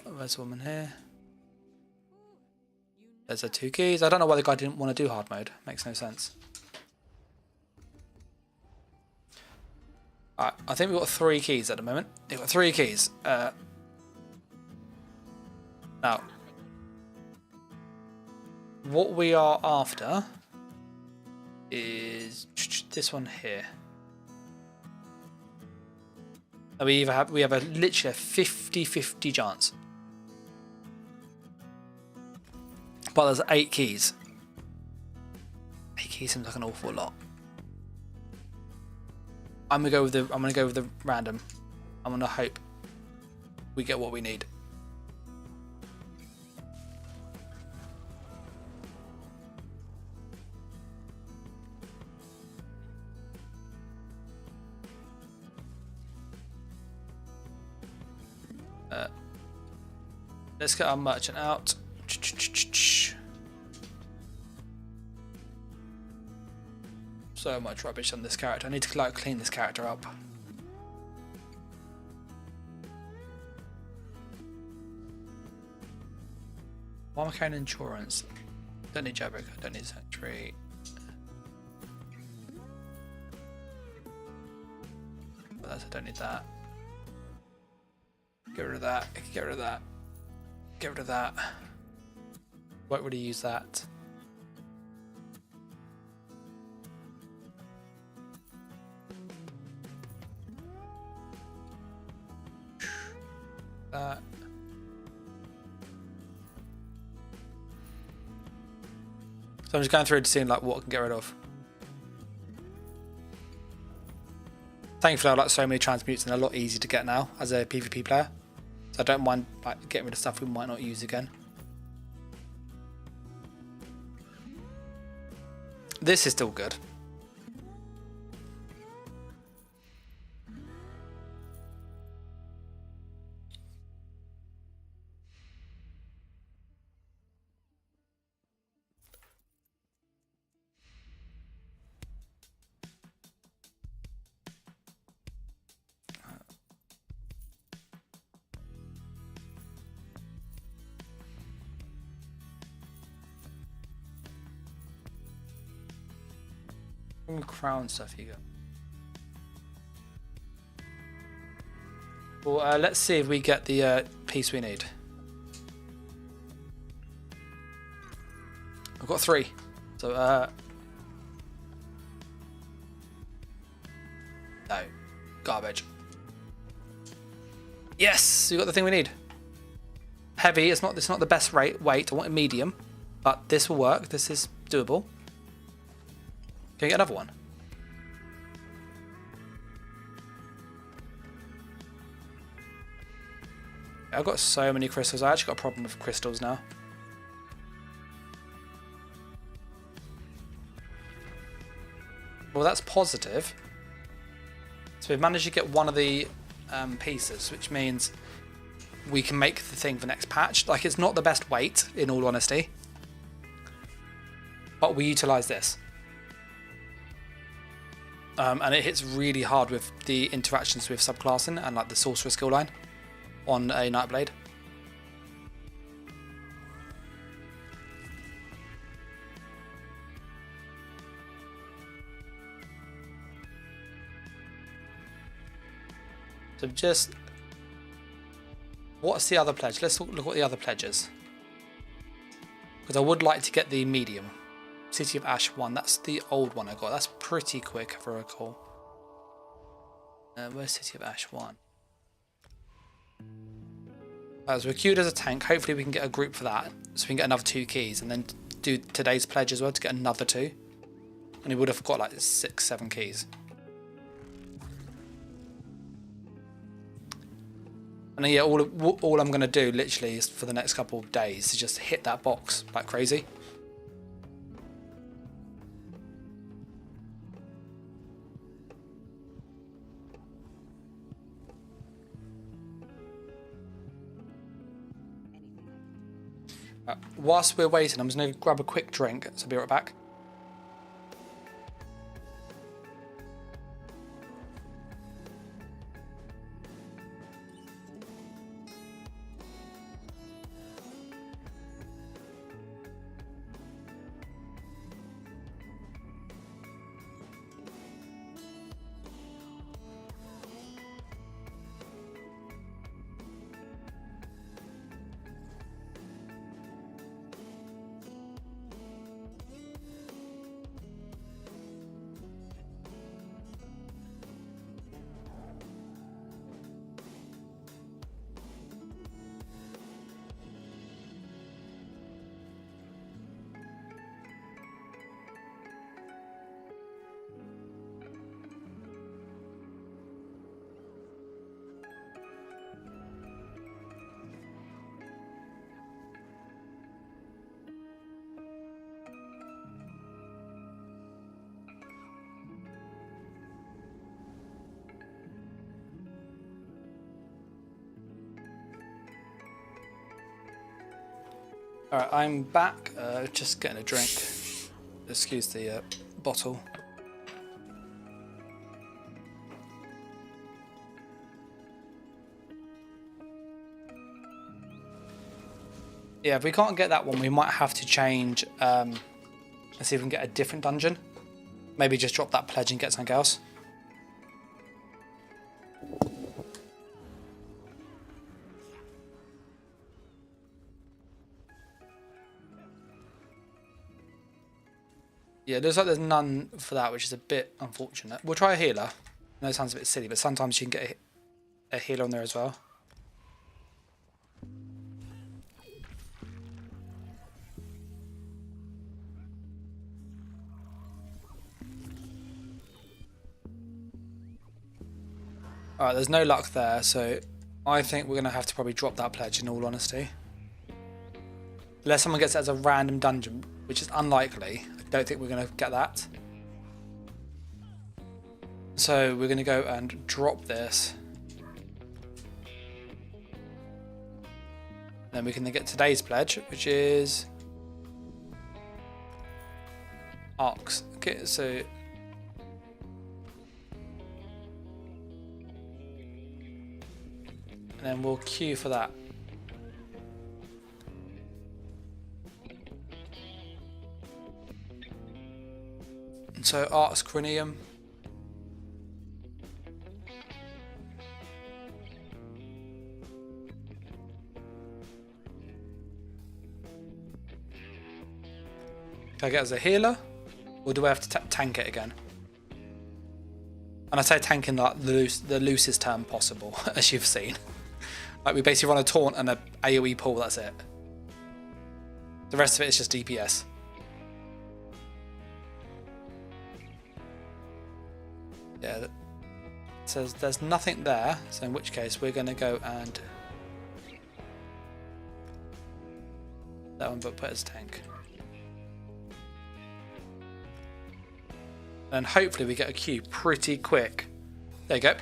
There's a woman here. There's the 2 keys. I don't know why the guy didn't want to do hard mode. Makes no sense. Alright, I think we've got 3 keys at the moment. We've got 3 keys. Now, what we are after is this one here. We have a literally a 50-50 chance. But there's 8 keys. 8 keys seems like an awful lot. I'm gonna go with the random. I'm gonna hope we get what we need. Let's get our merchant out. So much rubbish on this character. I need to like clean this character up. Why am I carrying insurance? Don't need Jabrick. I don't need Sentry. I don't need that. Get rid of that. Get rid of that. Get rid of that. Won't really use that. That. So I'm just going through to see like what I can get rid of. Thankfully, I like so many transmutes and they're a lot easier to get now as a PvP player. So I don't mind like getting rid of stuff we might not use again. This is still good. Crown stuff you go. Well, let's see if we get the piece we need. I've got 3, so no, garbage. Yes, we got the thing we need. Heavy. It's not the best weight. I want a medium, but this will work. This is doable. Can I get another one? I've got so many crystals. I actually got a problem with crystals now. Well, that's positive. So we've managed to get one of the pieces, which means we can make the thing for next patch. Like, it's not the best weight, in all honesty. but we utilize this. And it hits really hard with the interactions with subclassing and like the sorcerer skill line on a Nightblade. So just, what's the other pledge? Let's look at the other pledges. Because I would like to get the medium. City of Ash 1, that's the old one I got. That's pretty quick if I recall. Where's City of Ash 1? So we're queued as a tank. Hopefully we can get a group for that. So we can get another 2 keys. And then do today's pledge as well to get another 2. And we would have got like 6, 7 keys. And then, yeah, all I'm going to do literally is for the next couple of days is just hit that box like crazy. Whilst we're waiting, I'm just going to grab a quick drink, so I'll be right back. Alright, I'm back, just getting a drink. Excuse the bottle. Yeah, if we can't get that one, we might have to change, let's see if we can get a different dungeon. Maybe just drop that pledge and get something else. Yeah, looks like there's none for that, which is a bit unfortunate. We'll try a healer. I know it sounds a bit silly, but sometimes you can get a healer on there as well. Alright, there's no luck there, so I think we're going to have to probably drop that pledge in all honesty. Unless someone gets it as a random dungeon, which is unlikely. I don't think we're going to get that. So we're going to go and drop this. Then we can get today's pledge, which is Arcs. Okay, so and then we'll queue for that. So Arts Cranium. Can I get as a healer? Or do I have to tank it again? And I say tank in like the loosest term possible, as you've seen. Like we basically run a taunt and a AoE pull, that's it. The rest of it is just DPS. Yeah, it says there's nothing there, so in which case we're going to go and that one, but put as tank. And hopefully we get a queue pretty quick. There you go.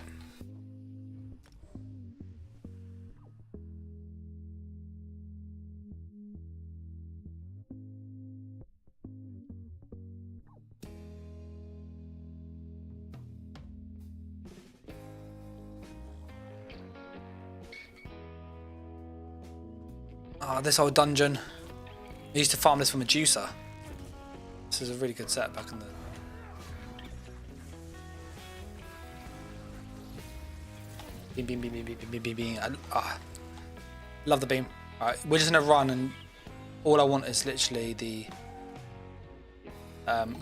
Oh, this old dungeon. I used to farm this for Medusa. This is a really good set back in the... Beam, beam, beam, beam, beam, beam, beam, beam. Love the beam. Alright, we're just gonna run, and all I want is literally the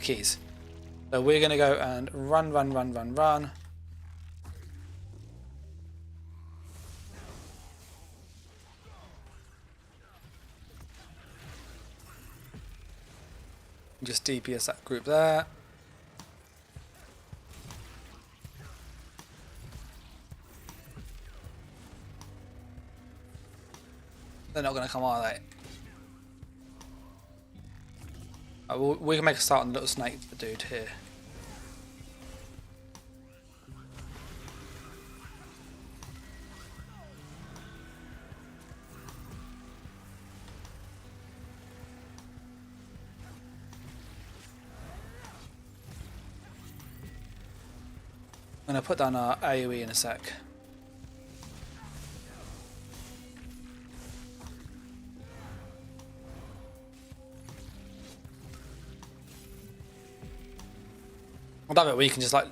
keys. So we're gonna go and run, run, run, run, run. Just DPS that group there. They're not going to come, are they? We can make a start on the little snake dude here. I'm going to put down our AoE in a sec. I love it where you can just like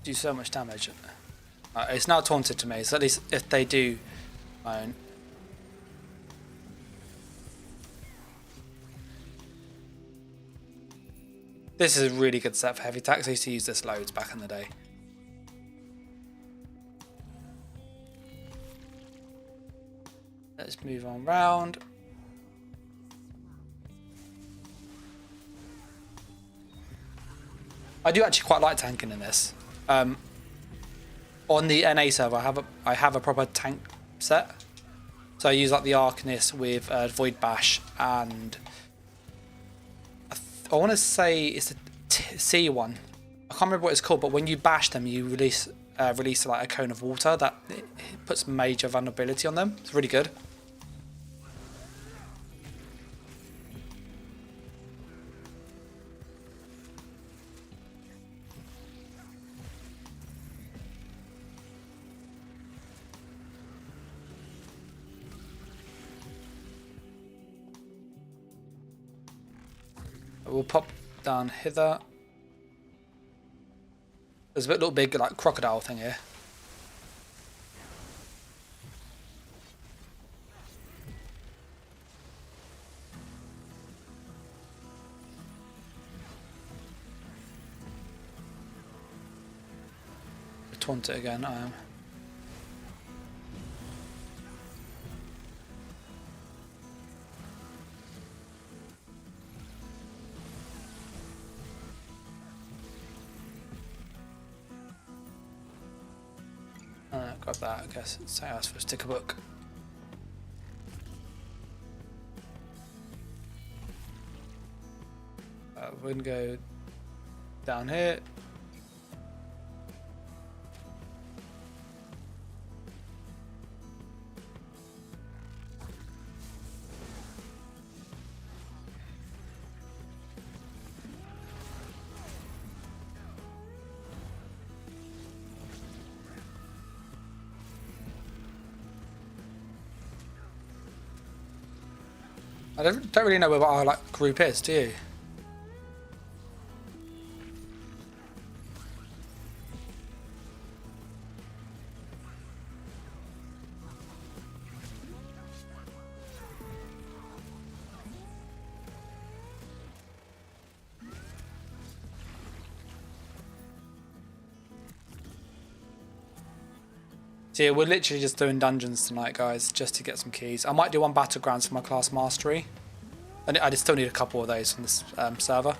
do so much damage. It's now taunted to me, so at least if they do own. This is a really good set for heavy attacks. I used to use this loads back in the day. Let's move on round. I do actually quite like tanking in this. On the NA server, I have a proper tank set. So I use like the Arcanist with Void Bash, and I want to say it's the C one. I can't remember what it's called, but when you bash them, you release like a cone of water that it puts major vulnerability on them. It's really good. We'll pop down hither. There's a little big like crocodile thing here. Taunt it again. I am. Got that, I guess. It's something else for a sticker book. We're going to go down here. I don't really know where our like group is, do you? So yeah, we're literally just doing dungeons tonight, guys, just to get some keys. I might do one Battlegrounds for my class mastery. And I still need a couple of those from this server.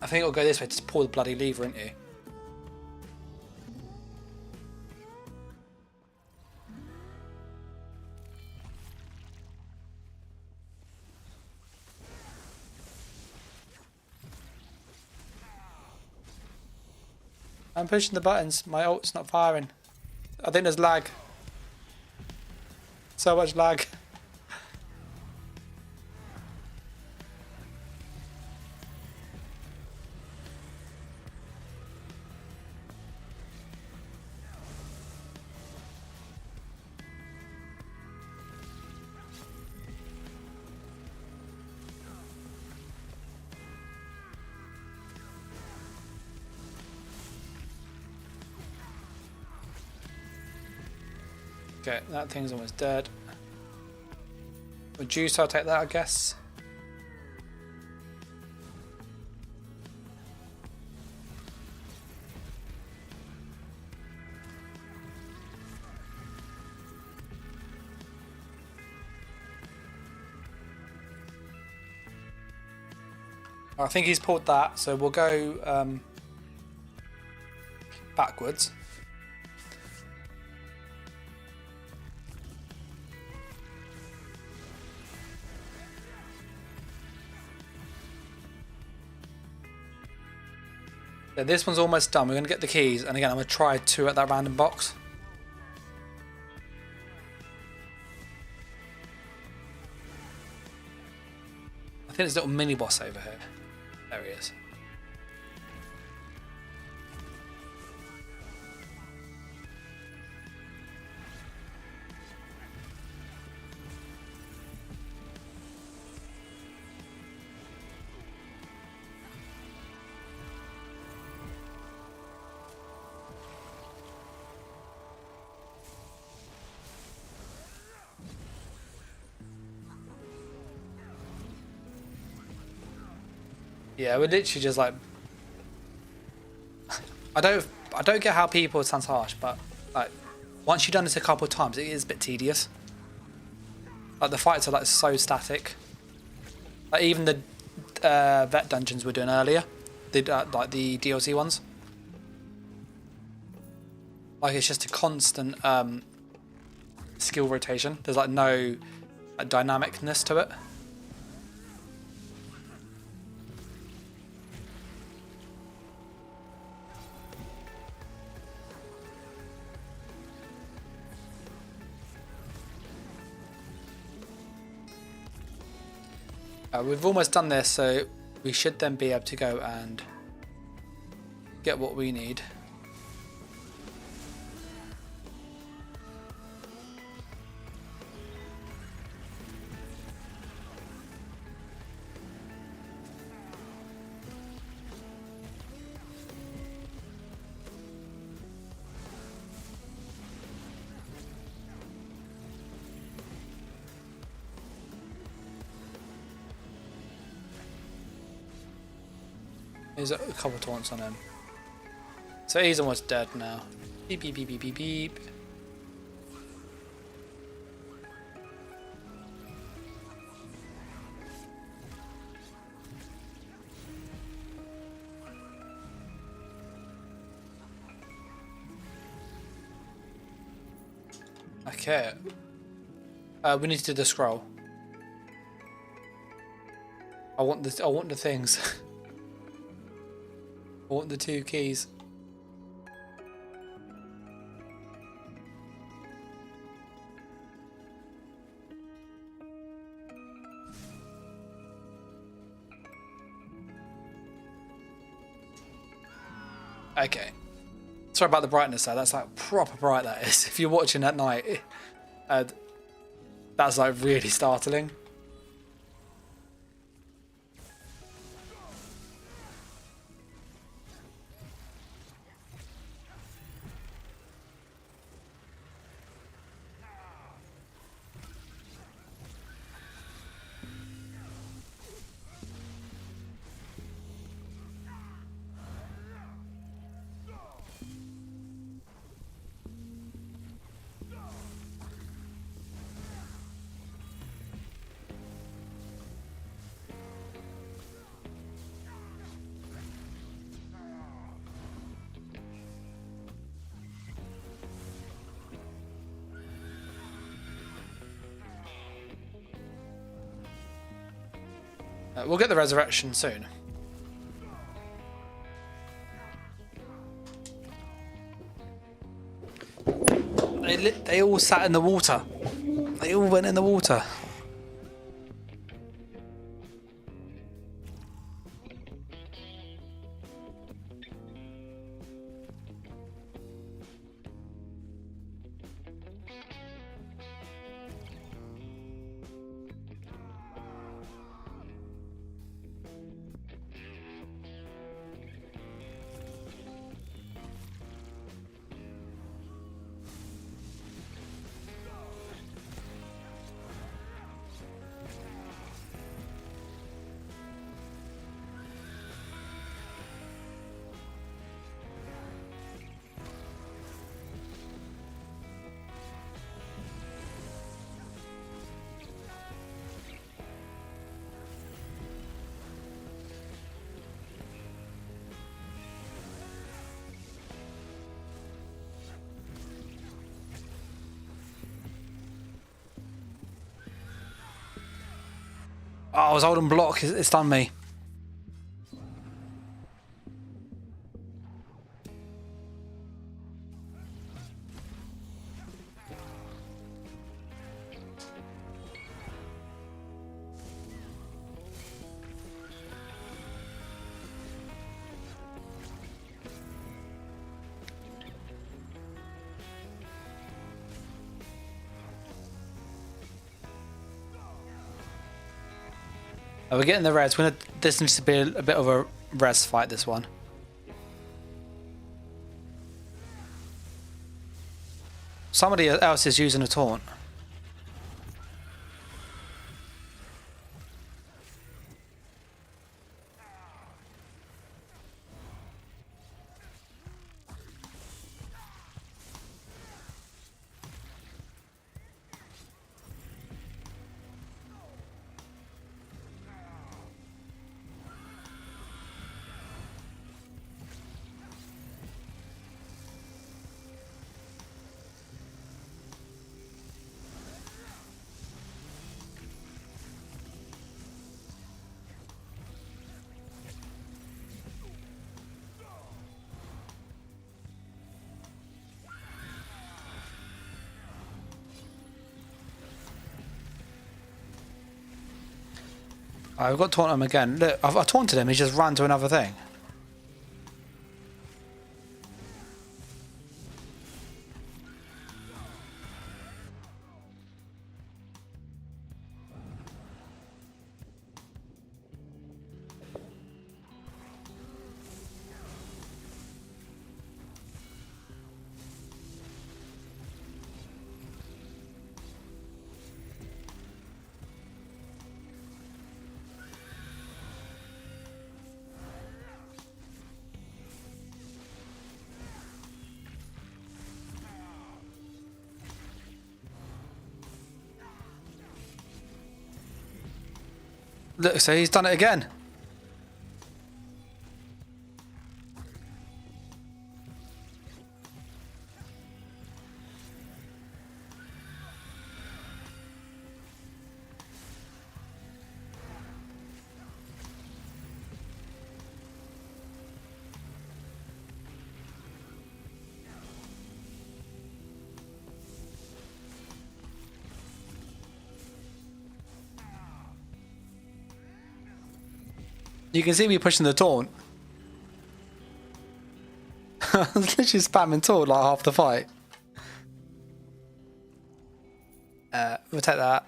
I think it'll go this way, just pull the bloody lever, into you. I'm pushing the buttons. My ult's not firing. I think there's lag. So much lag. Okay, that thing's almost dead. With juice, I'll take that, I guess. I think he's pulled that, so we'll go backwards. Yeah, this one's almost done. We're going to get the keys, and again, I'm going to try 2 at that random box. I think there's a little mini boss over here. There he is. Yeah, we're literally just like I don't get how people, it sounds harsh, but like once you've done this a couple of times, it is a bit tedious. Like the fights are like so static. Like even the vet dungeons we're doing earlier, like the DLC ones. Like it's just a constant skill rotation. There's like no dynamicness to it. We've almost done this, so we should then be able to go and get what we need. There's a couple of taunts on him. So he's almost dead now. Beep, beep, beep, beep, beep, beep. Okay. We need to do the scroll. I want the things. I want the 2 keys. Okay. Sorry about the brightness there. That's like proper bright, that is. If you're watching at night, that's like really startling. We'll get the resurrection soon. They all sat in the water. They all went in the water. Oh, I was holding block. It's done me. Oh, we're getting the res. This needs to be a bit of a res fight, this one. Somebody else is using a taunt. I've got to taunt him again. Look, I've taunted him. He just ran to another thing. Look, so he's done it again. You can see me pushing the taunt. I was literally spamming taunt like half the fight. We'll take that.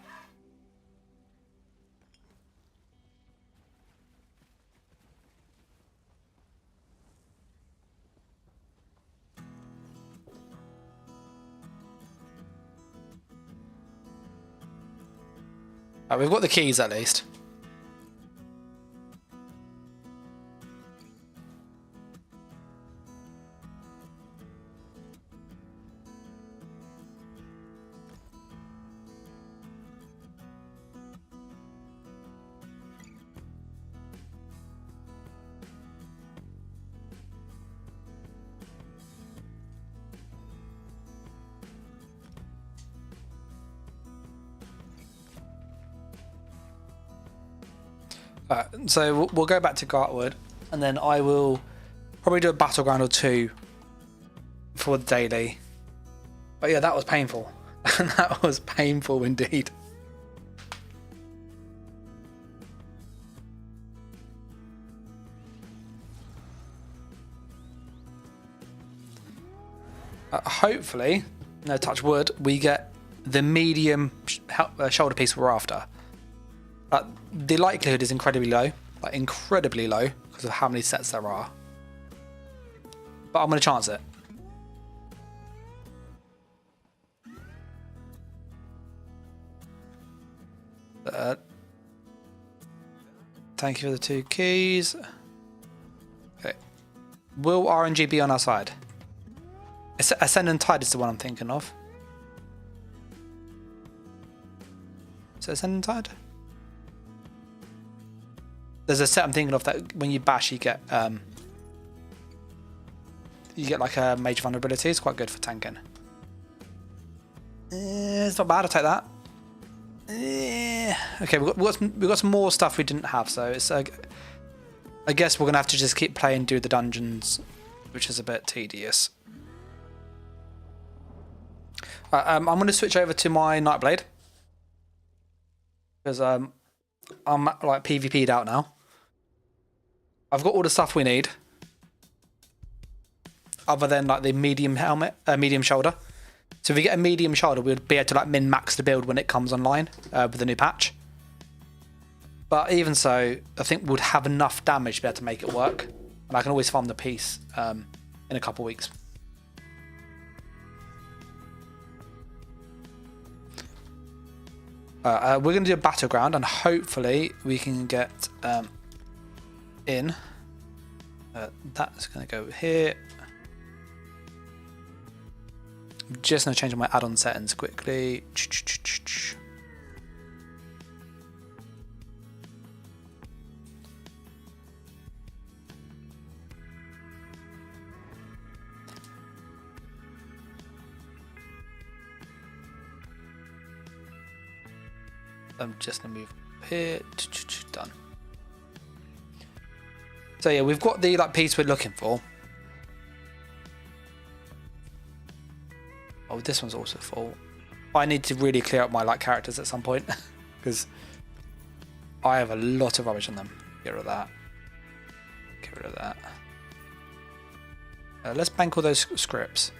We've got the keys at least. So we'll go back to Gartwood, and then I will probably do a battleground or two for the daily. But yeah, that was painful. That was painful indeed. Hopefully, no touch wood, we get the medium shoulder piece we're after. The likelihood is incredibly low, like incredibly low, because of how many sets there are. But I'm going to chance it. Thank you for the 2 keys. Okay. Will RNG be on our side? Ascend and Tide is the one I'm thinking of. Is it Ascend and Tide? There's a set I'm thinking of that when you bash you get like a major vulnerability. It's quite good for tanking. It's not bad, I'll take that. Okay, we've got some more stuff we didn't have, so it's I guess we're gonna have to just keep playing, do the dungeons, which is a bit tedious. I'm gonna switch over to my Nightblade because I'm like PvP'd out now. I've got all the stuff we need, other than like the medium helmet, medium shoulder. So if we get a medium shoulder, we'll be able to like min-max the build when it comes online with the new patch. But even so, I think we'd have enough damage to be able to make it work. And I can always farm the piece in a couple weeks. We're going to do a battleground, and hopefully we can get in. That's going to go here. I'm just going to change my add-on settings quickly. I'm just going to move here. Done. So yeah, we've got the like piece we're looking for. Oh, this one's also full. I need to really clear up my like characters at some point because I have a lot of rubbish on them. Get rid of that. Get rid of that. Let's bank all those scripts.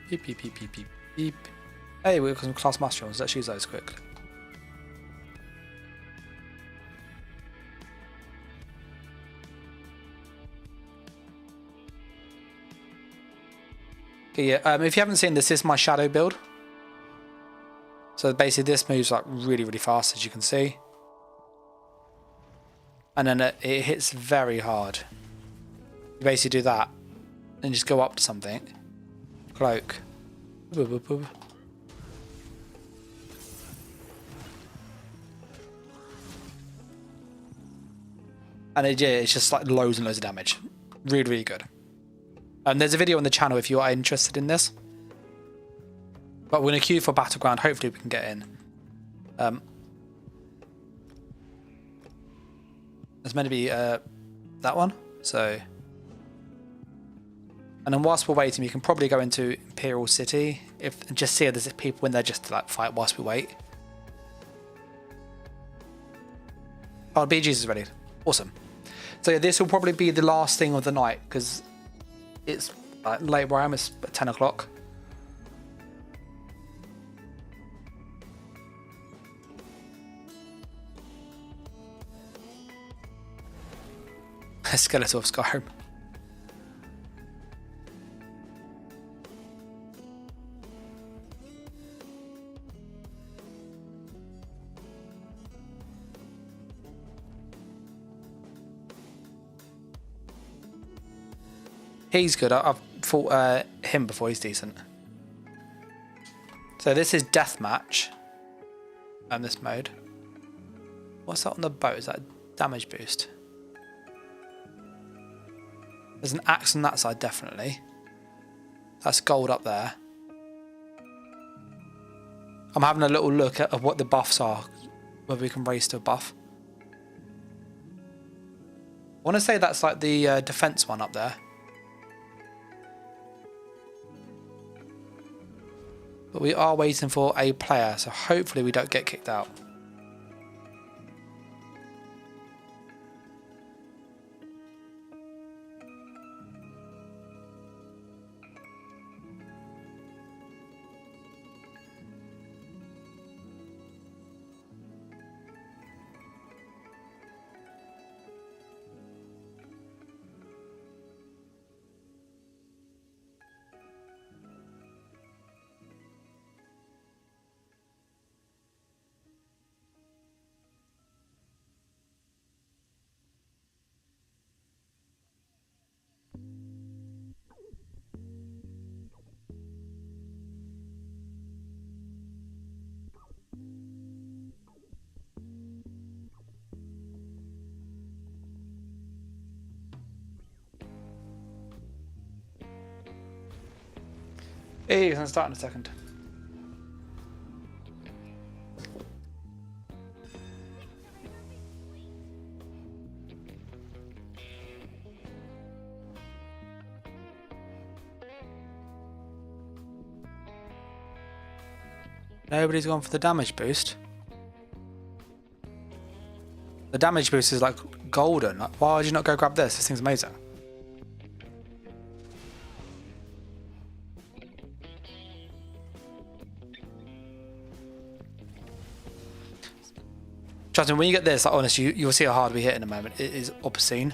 Beep, beep, beep, beep, beep, beep. Hey, we've got some class mushrooms. Let's use those quick. Okay, yeah, if you haven't seen this is my shadow build. So basically this moves like really, really fast, as you can see. And then it hits very hard. You basically do that and just go up to something. Cloak. Boop, boop, boop. And it's just like loads and loads of damage. Really, really good. And there's a video on the channel if you are interested in this. But we're going to queue for Battleground. Hopefully we can get in. It's meant to be that one. So... And then whilst we're waiting, we can probably go into Imperial City and just see if there's people in there just to like fight whilst we wait. Oh, BGs is ready. Awesome. So yeah, this will probably be the last thing of the night because it's late where I am. It's 10 o'clock. Skeletal of Skyrim. He's good. I've fought him before. He's decent. So this is deathmatch. This mode. What's that on the boat? Is that a damage boost? There's an axe on that side, definitely. That's gold up there. I'm having a little look at what the buffs are. Whether we can raise to a buff. want to say that's like the defense one up there. But we are waiting for a player, so hopefully we don't get kicked out. Hey, it's gonna start in a second. Nobody's gone for the damage boost. The damage boost is like golden. Like, why would you not go grab this? This thing's amazing. Trust me, when you get this, like, honestly, you'll see how hard we hit in a moment. It is obscene.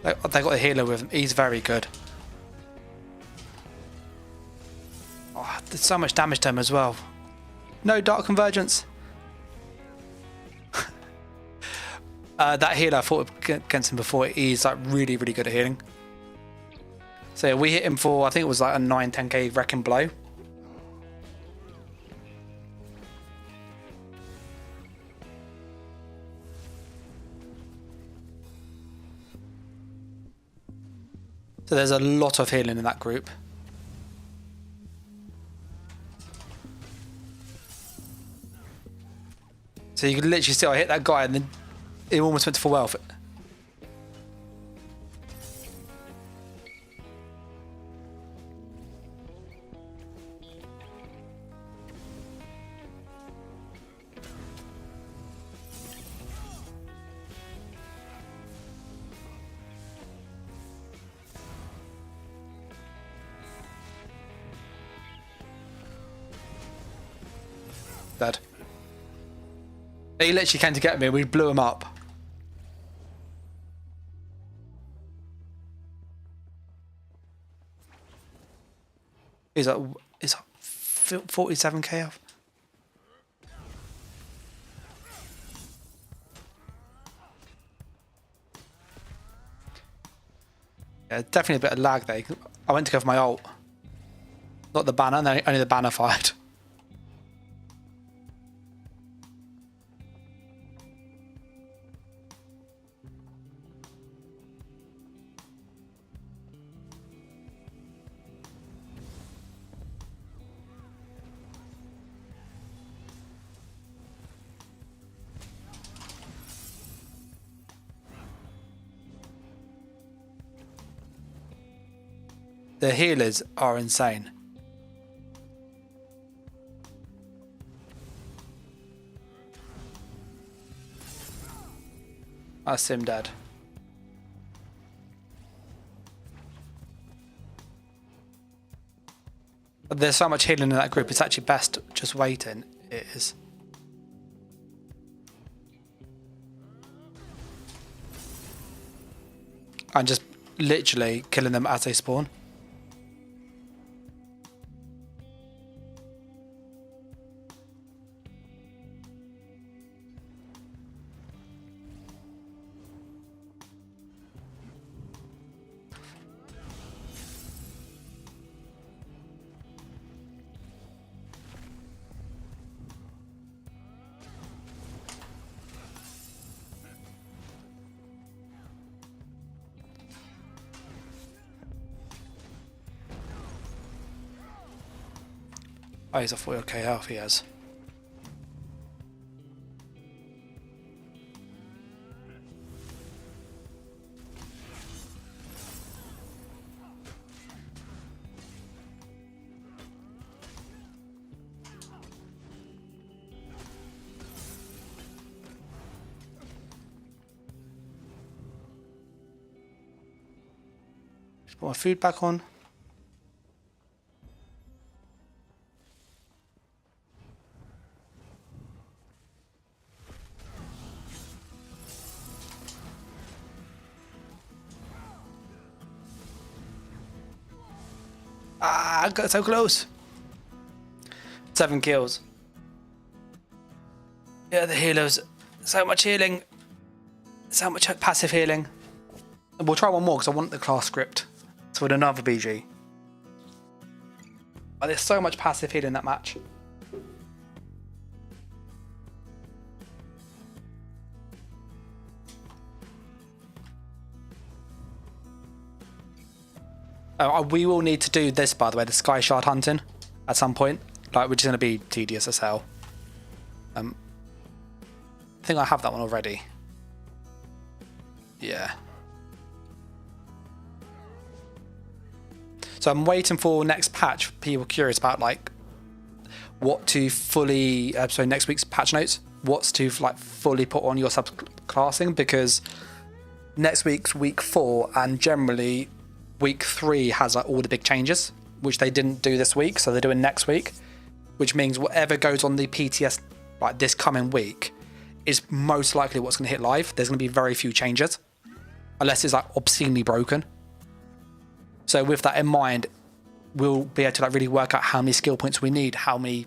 They got a healer with him. He's very good. Oh, there's so much damage to him as well. No dark convergence. That healer I fought against him before. He's like really, really good at healing. So yeah, we hit him for, I think it was like a 9-10k wrecking blow. So there's a lot of healing in that group. So you can literally see I hit that guy and then it almost went to full health. Dead. He literally came to get me. We blew him up. He's like 47k off. Yeah, definitely a bit of lag there. I went to go for my ult. Not the banner, no, only the banner fired. The healers are insane. I see him dead. But there's so much healing in that group, it's actually best just waiting. It is. And just literally killing them as they spawn. Oh, he's a 40k health, he has. Just put my food back on. Ah, I got so close. 7 kills. Yeah, the healers. So much healing. So much passive healing. We'll try one more because I want the class script. So with another BG. But there's so much passive healing in that match. We will need to do this, by the way, the sky shard hunting at some point, like, which is going to be tedious as hell. I think I have that one already. Yeah. So I'm waiting for next patch. People curious about like what to fully, sorry, next week's patch notes. What's to like fully put on your subclassing, because next week's week 4 and generally week 3 has like all the big changes, which they didn't do this week, so they're doing next week, which means whatever goes on the PTS like this coming week is most likely what's going to hit live. There's going to be very few changes unless it's like obscenely broken. So with that in mind, we'll be able to like really work out how many skill points we need, how many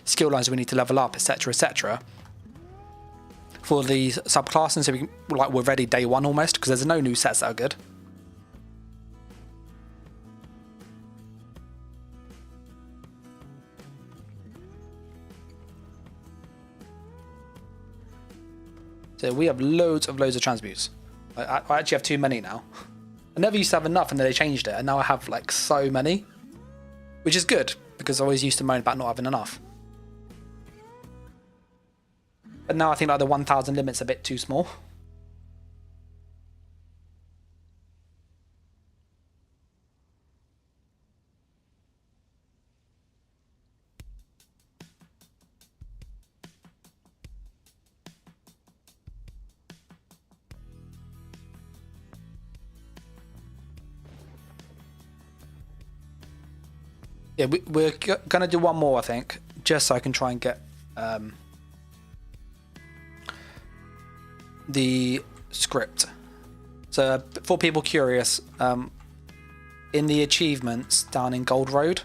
skill lines we need to level up, etc, etc, for the subclassing, so we can, like, we're ready day 1 almost, because there's no new sets that are good. So we have loads of transmutes. I actually have too many now. I never used to have enough, and then they changed it, and now I have like so many, which is good because I always used to moan about not having enough. But now I think like the 1,000 limit's a bit too small. Yeah, we're going to do one more, I think, just so I can try and get the script. So for people curious, in the achievements down in Gold Road,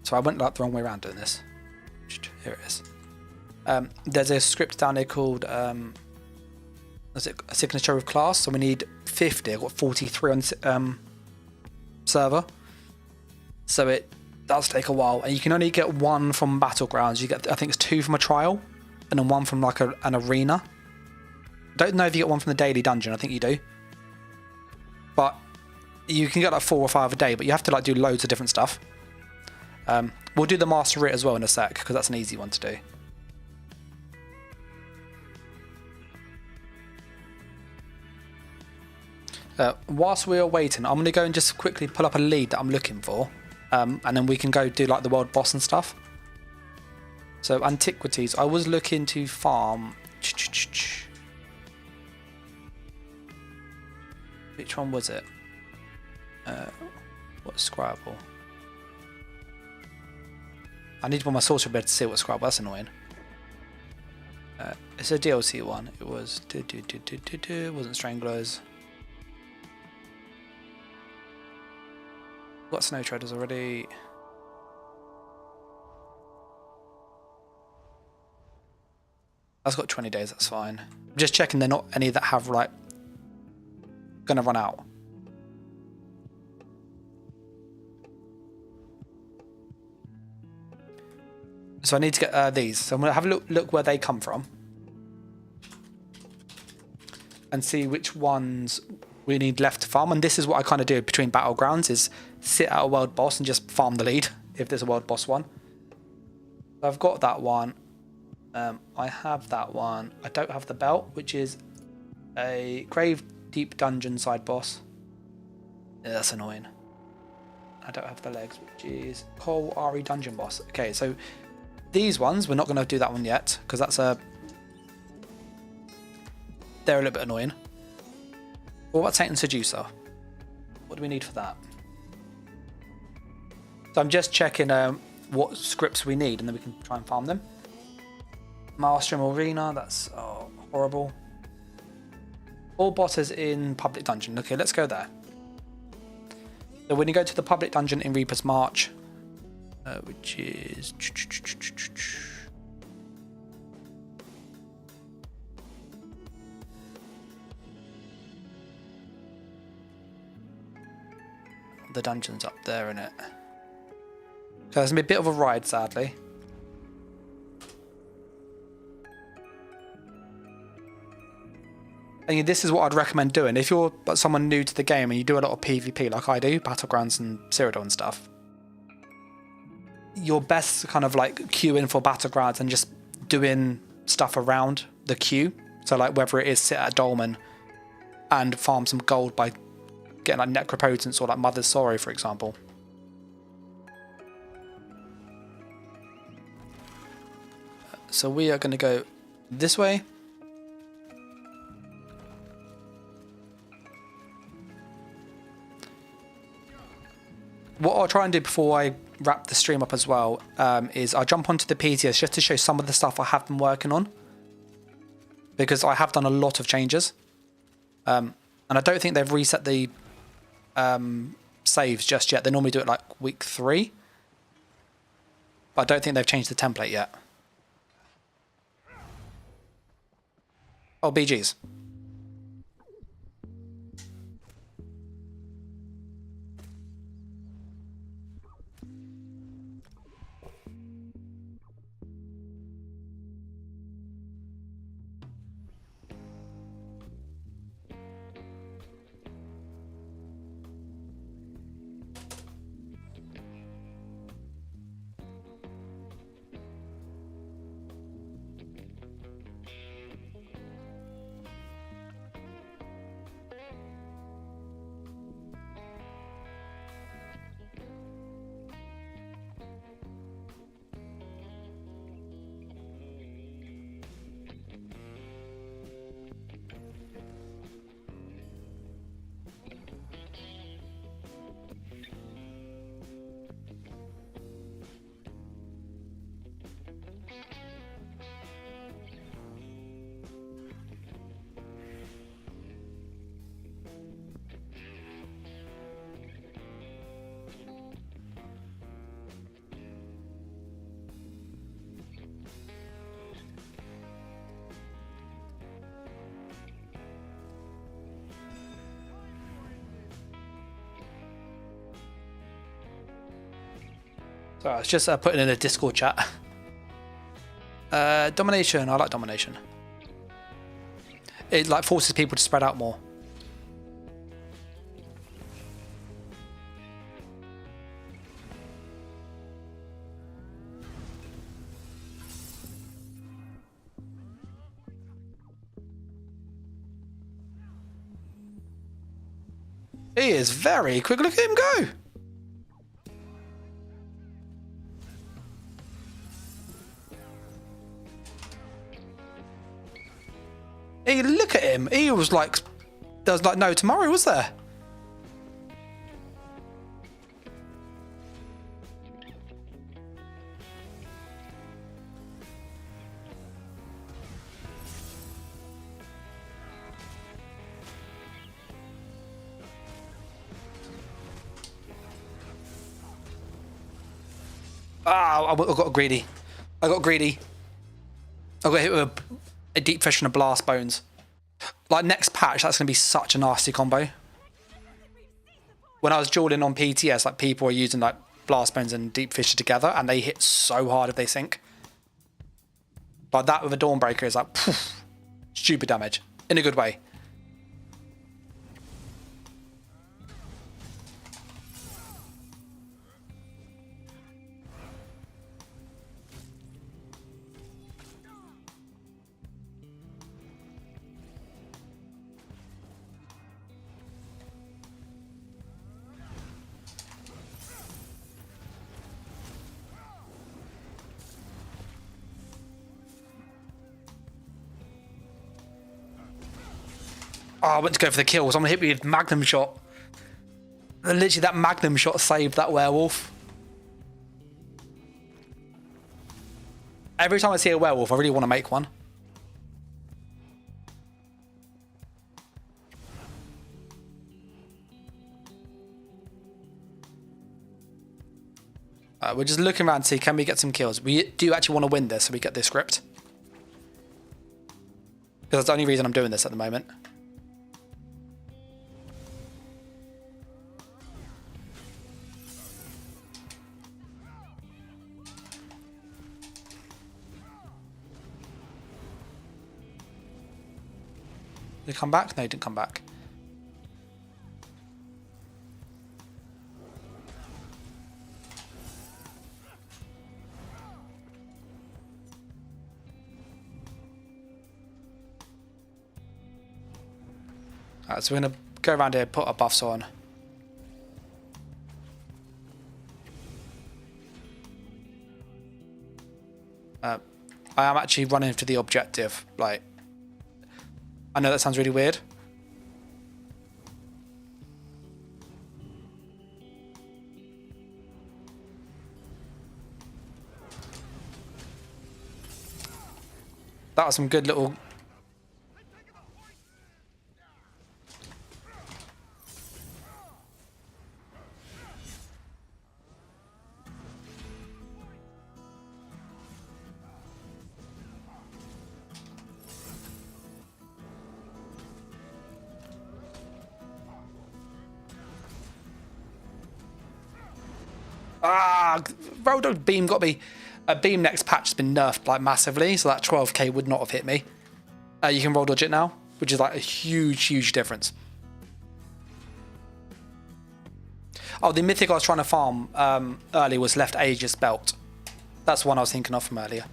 so I went like the wrong way around doing this. Here it is. There's a script down there called is it a signature of class? So we need 50. I've got 43 on server, so it does take a while, and you can only get 1 from Battlegrounds. You get, I think it's 2 from a trial, and then 1 from like an arena. Don't know if you get 1 from the daily dungeon. I think you do, but you can get like 4 or 5 a day, but you have to like do loads of different stuff. We'll do the master writ as well in a sec, because that's an easy one to do. Whilst we are waiting, I'm going to go and just quickly pull up a lead that I'm looking for, and then we can go do like the world boss and stuff. So antiquities, I was looking to farm. Which one was it? What's Scrabble? I need one of my sorcerer bed to see what Scrabble. That's annoying. It's a DLC one. It was it wasn't Stranglers. Got Snow Traders already. That's got 20 days, that's fine. I'm just checking they're not any that have like gonna run out. So I need to get these. So I'm gonna have a look where they come from and see which ones we need left to farm. And this is what I kind of do between Battlegrounds, is sit at a world boss and just farm the lead if there's a world boss one. I've got that one. I have that one. I don't have the belt, which is a Grave Deep Dungeon side boss. Yeah, that's annoying. I don't have the legs, which is Coal RE Dungeon boss. Okay, so these ones, we're not going to do that one yet, because that's they're a little bit annoying. What about Satan's Seducer? What do we need for that? So I'm just checking what scripts we need, and then we can try and farm them. Maelstrom Arena, that's horrible. All bosses in Public Dungeon. Okay, let's go there. So when you go to the Public Dungeon in Reaper's March, which is... The dungeon's up there, isn't it? So there's going to be a bit of a ride, sadly. And this is what I'd recommend doing. If you're someone new to the game and you do a lot of PvP like I do, Battlegrounds and Cyrodiil and stuff, you're best to kind of like queue in for Battlegrounds and just doing stuff around the queue. So like whether it is sit at a dolmen and farm some gold by getting like necropotence or like Mother's Sorrow, for example. So we are going to go this way. What I'll try and do before I wrap the stream up as well is I'll jump onto the PTS just to show some of the stuff I have been working on, because I have done a lot of changes, and I don't think they've reset the saves just yet. They normally do it like week 3, but I don't think they've changed the template yet. Oh, BGs. So I was just putting in a Discord chat. Domination, I like domination. It like forces people to spread out more. He is very quick. Look at him go. Hey, look at him. He was like, there was like no tomorrow, was there? Ah, I got greedy. I got greedy. I got hit with a deep fish and a blast bones. Like next patch, that's going to be such a nasty combo. When I was dueling on PTS, like people were using like blast bones and deep fish together, and they hit so hard if they sink. Like that with a Dawnbreaker is like poof, stupid damage in a good way. Oh, I went to go for the kill. Someone hit me with magnum shot. And literally, that magnum shot saved that werewolf. Every time I see a werewolf, I really want to make one. We're just looking around to see, can we get some kills? We do actually want to win this, so we get this script. Because that's the only reason I'm doing this at the moment. Did he come back? No, he didn't come back. Alright, so we're going to go around here, put our buffs on. I am actually running to the objective. Like, I know that sounds really weird. That was some good little... Road beam got me. A beam next patch has been nerfed like massively, so that 12k would not have hit me. You can roll dodge it now, which is like a huge difference. Oh, the mythic I was trying to farm earlier was Left Aegis Belt. That's the one I was thinking of from earlier.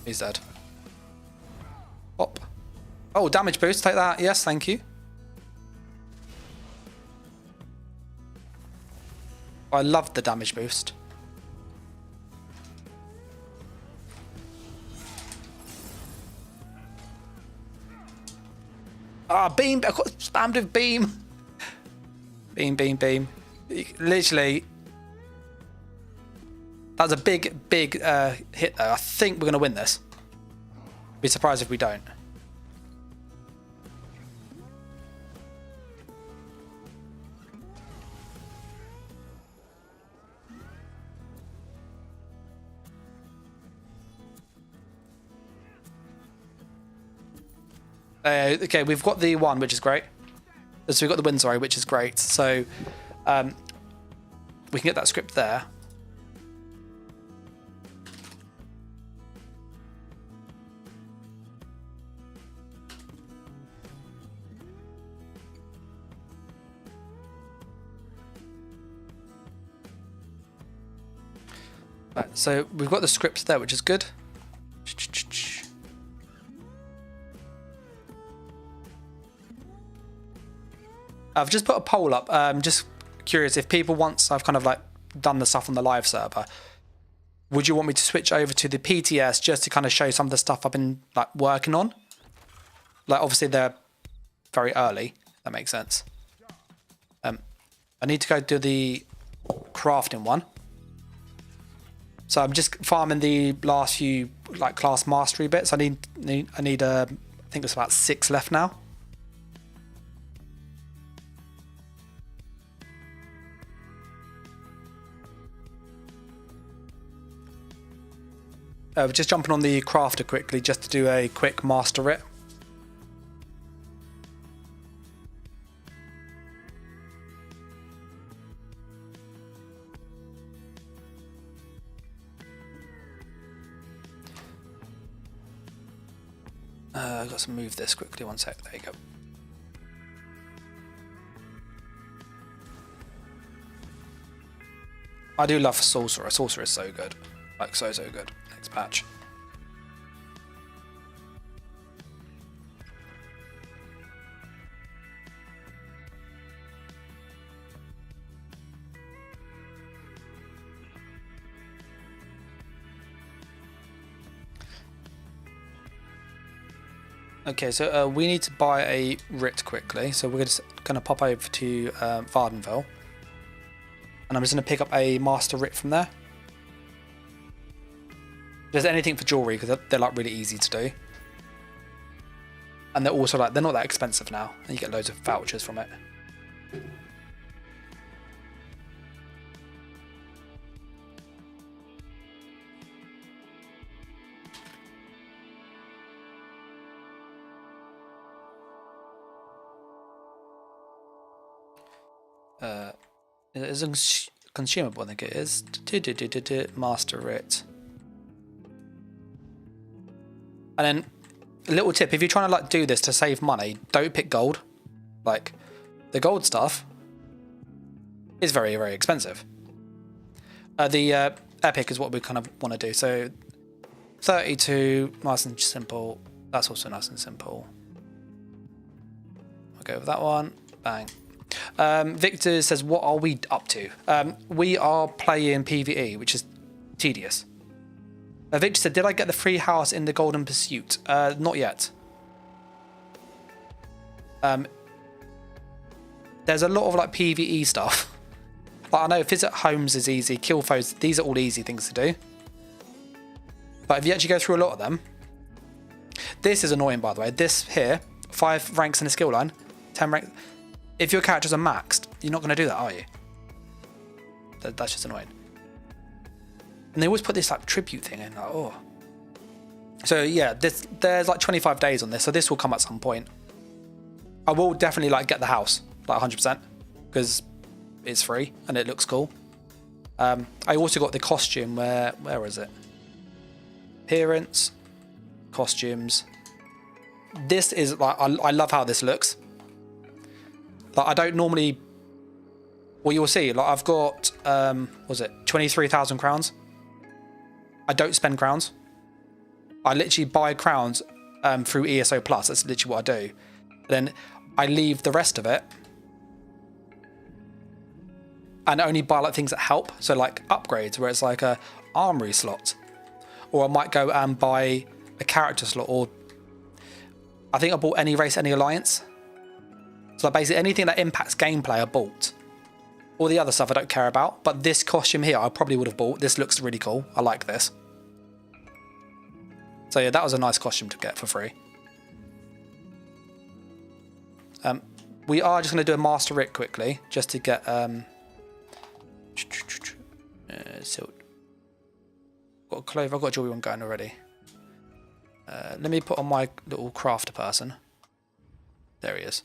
He's dead. Hop. Oh, damage boost, take that. Yes, thank you. I loved the damage boost. Ah, beam! I got spammed with beam. Beam. Literally, that was a big hit though. I think we're gonna win this. Be surprised if we don't. Okay, we've got the one, which is great. So we've got the win, sorry, which is great. So we can get that script there. Right, so we've got the script there, which is good. I've just put a poll up. Just curious if people, once I've kind of like done the stuff on the live server, would you want me to switch over to the PTS just to kind of show some of the stuff I've been like working on? Like obviously they're very early. If that makes sense. I need to go do the crafting one. So I'm just farming the last few like class mastery bits. I need I think there's about 6 left now. We're just jumping on the crafter quickly just to do a quick master it. I've got to move this quickly, one sec, there you go. I do love Sorcerer. Sorcerer is so good. Like so good. Next patch. Okay, so we need to buy a writ quickly. So we're just going to pop over to Vardenville. And I'm just going to pick up a master writ from there. Just anything for jewelry, because they're like really easy to do. And they're also like, they're not that expensive now. And you get loads of vouchers from it. It's a consumable, I think it is. Master writ. And then a little tip, if you're trying to like do this to save money, don't pick gold. Like the gold stuff is very, very expensive. The epic is what we kind of want to do. So 32, nice and simple. That's also nice and simple. I'll go with that one. Bang. Victor says, what are we up to? We are playing PvE, which is tedious. Victor said, did I get the free house in the Golden Pursuit? Not yet. There's a lot of like PvE stuff. Like, I know visit homes is easy, kill foes, these are all easy things to do. But if you actually go through a lot of them, this is annoying, by the way. This here, 5 ranks in a skill line, 10 ranks. If your characters are maxed, you're not going to do that, are you? That's just annoying. And they always put this like tribute thing in, like, oh. So yeah, there's like 25 days on this, so this will come at some point. I will definitely like get the house, like 100%, because it's free and it looks cool. I also got the costume. Where is it? Appearance, costumes. This is like I love how this looks. Like I don't normally. Well, you'll see. Like I've got was it 23,000 crowns? I don't spend crowns. I literally buy crowns through ESO Plus. That's literally what I do. Then I leave the rest of it and only buy like things that help. So like upgrades, where it's like a armory slot, or I might go and buy a character slot, or I think I bought any race, any alliance. So basically anything that impacts gameplay I bought. All the other stuff I don't care about, but this costume here I probably would have bought. This looks really cool. I like this. So yeah, that was a nice costume to get for free. We are just going to do a master writ quickly, just to get so got a clove. I've got a jewelry one going already. Let me put on my little crafter person. There he is.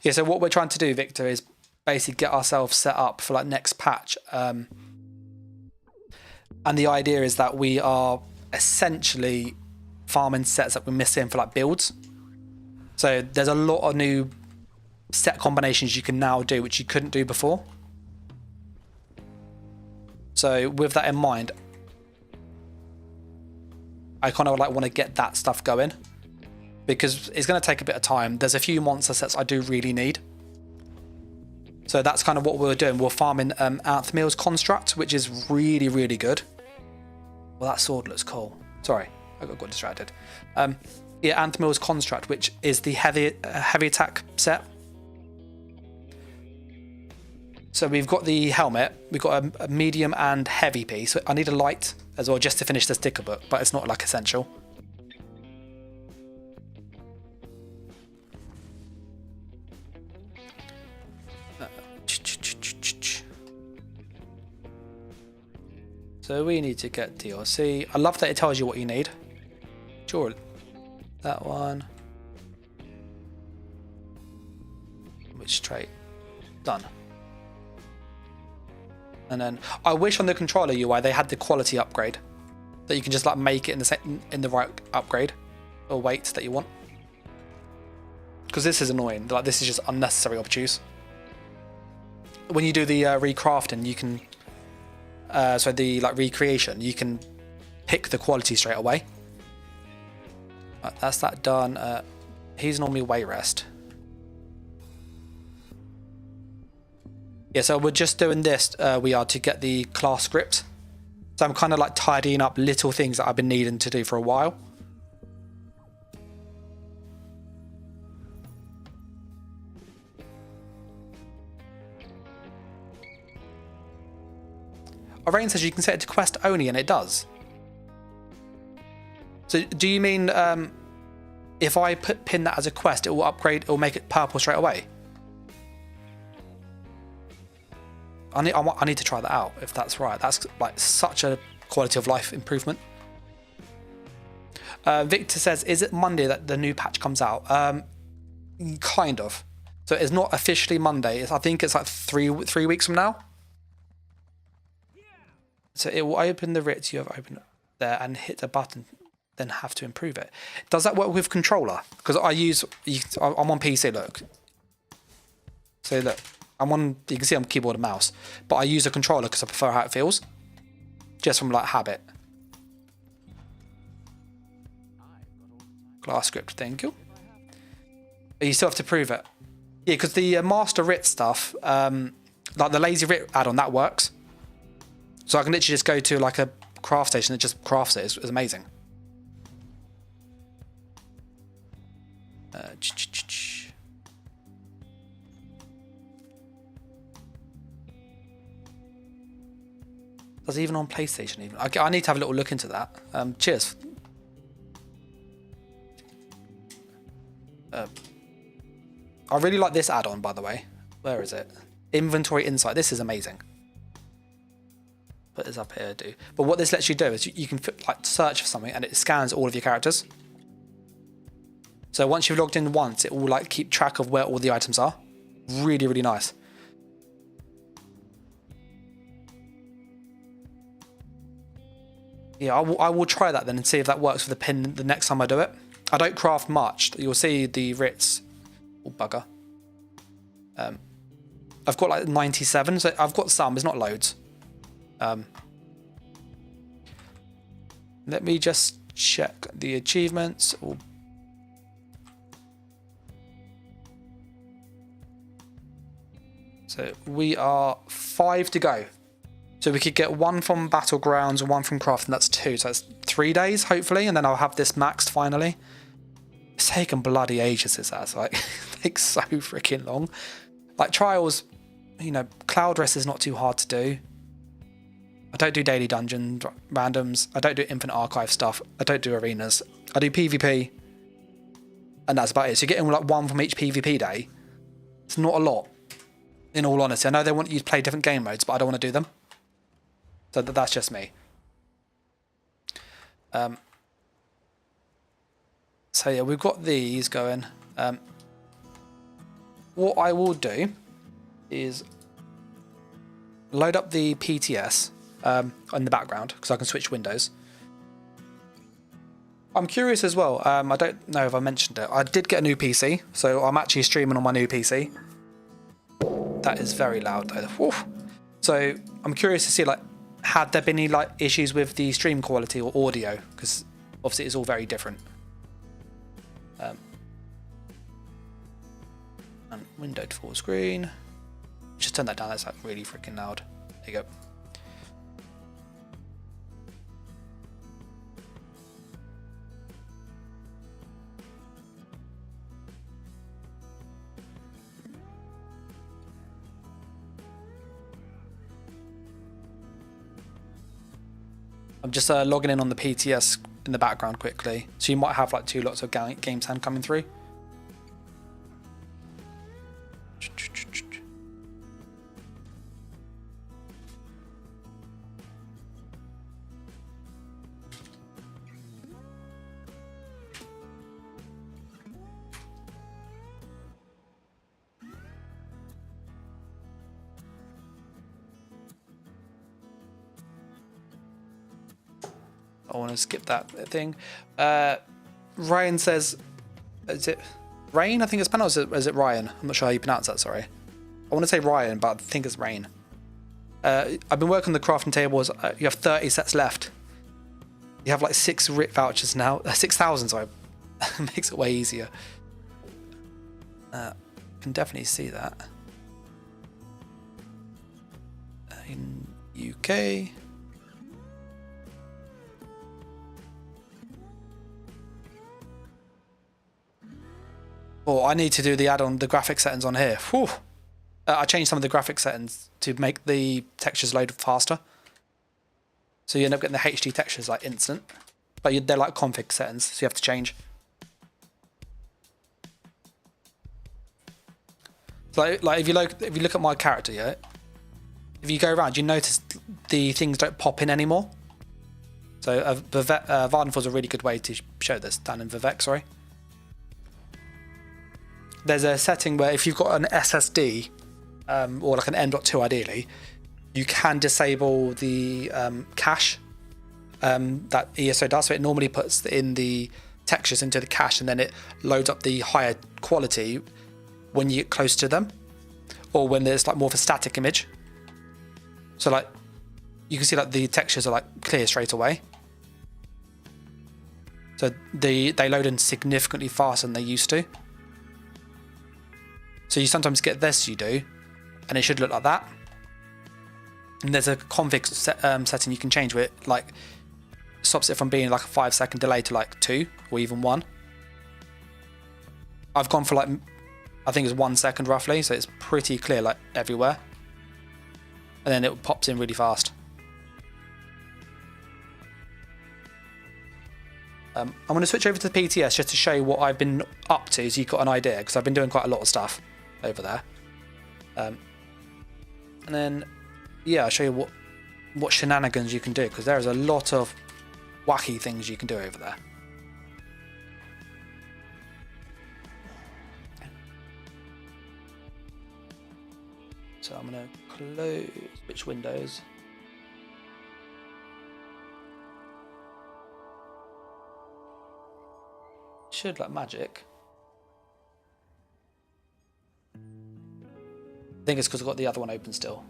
Yeah, so what we're trying to do, Victor, is basically get ourselves set up for like next patch. And the idea is that we are essentially farming sets that we're missing for like builds. So there's a lot of new set combinations you can now do, which you couldn't do before. So with that in mind, I kind of like want to get that stuff going, because it's going to take a bit of time. There's a few monster sets I do really need. So that's kind of what we're doing. We're farming Anthemiel's Construct, which is really, really good. Well, that sword looks cool. Sorry, I got distracted. Yeah, Anthemiel's Construct, which is the heavy attack set. So we've got the helmet, we've got a medium and heavy piece. I need a light as well just to finish the sticker book, but it's not like essential. So we need to get DLC. I love that it tells you what you need. Sure. That one. Which trait? Done. And then I wish on the controller UI they had the quality upgrade, that you can just like make it in the right upgrade or weight that you want. Because this is annoying. Like this is just unnecessary obtuse. When you do the recrafting, you can so the like recreation, you can pick the quality straight away. Right, that's that done. He's normally Wayrest. Yeah, so we're just doing this. We are to get the class script. So I'm kind of like tidying up little things that I've been needing to do for a while. Rain says you can set it to quest only, and it does. So do you mean if I pin that as a quest, it will upgrade, it will make it purple straight away? I need to try that out if that's right. That's like such a quality of life improvement. Victor says, is it Monday that the new patch comes out? Kind of. So it's not officially Monday. I think it's like three weeks from now. So it will open the writs you have opened there and hit a button, then have to improve it. Does that work with controller? Because I'm on PC, look. So look, you can see I'm keyboard and mouse, but I use a controller because I prefer how it feels. Just from like habit. Glass script, thank you. You still have to prove it. Yeah, because the master writ stuff, like the lazy writ add-on, that works. So I can literally just go to like a craft station that just crafts it. It's amazing. Does it even on PlayStation even? I need to have a little look into that. Cheers. I really like this add-on, by the way. Where is it? Inventory Insight. This is amazing. Put this up here, do. But what this lets you do is you can like search for something and it scans all of your characters. So once you've logged in once, it will like keep track of where all the items are. Really, really nice. Yeah, I will try that then and see if that works with the pin the next time I do it. I don't craft much. You'll see the writs. Oh, bugger. I've got like 97, so I've got some, it's not loads. Let me just check the achievements. Oh. So we are 5 to go. So we could get 1 from Battlegrounds and 1 from Crafting. That's 2. So that's 3 days, hopefully. And then I'll have this maxed finally. It's taken bloody ages, this has. Like, it takes so freaking long. Like, trials, you know, Cloud Rest is not too hard to do. I don't do daily dungeon randoms. I don't do infinite archive stuff. I don't do arenas. I do PvP. And that's about it. So you're getting like 1 from each PvP day. It's not a lot, in all honesty. I know they want you to play different game modes, but I don't want to do them. So that's just me. So yeah, we've got these going. What I will do is load up the PTS in the background because I can switch windows. I'm curious as well. I don't know if I mentioned it. I did get a new PC, so I'm actually streaming on my new PC. That is very loud though. Woof. So I'm curious to see, like, had there been any like issues with the stream quality or audio, because obviously it's all very different. And window to full screen. Just turn that down. That's like really freaking loud. There you go. I'm just logging in on the PTS in the background quickly. So you might have like 2 lots of game sound coming through. I want to skip that thing. Ryan says, is it Rain? I think it's pronounced, is it Ryan? I'm not sure how you pronounce that, sorry. I want to say Ryan, but I think it's Rain. I've been working on the crafting tables. You have 30 sets left. You have like 6 RIT vouchers now. 6,000, sorry. Makes it way easier. Can definitely see that. In UK. Oh, I need to do the add-on, the graphic settings on here. Whew. I changed some of the graphic settings to make the textures load faster. So you end up getting the HD textures like instant, but they're like config settings, so you have to change. So like if you look at my character, yeah, if you go around, you notice the things don't pop in anymore. So Vardenfall is a really good way to show this down in Vivek, sorry. There's a setting where if you've got an SSD, or like an M.2 ideally, you can disable the cache that ESO does. So it normally puts in the textures into the cache and then it loads up the higher quality when you get close to them, or when there's like more of a static image. So like you can see like the textures are like clear straight away. So they load in significantly faster than they used to. So you sometimes get this, you do, and it should look like that. And there's a config setting you can change where it like stops it from being like a 5-second delay to like 2 or even 1. I've gone for like, I think it's 1 second roughly, so it's pretty clear like everywhere. And then it pops in really fast. I'm going to switch over to the PTS just to show you what I've been up to, so you've got an idea, because I've been doing quite a lot of stuff over there. And then, yeah, I'll show you what shenanigans you can do, because there's a lot of wacky things you can do over there. So I'm going to close which windows. Should like magic. I think it's because I've got the other one open still.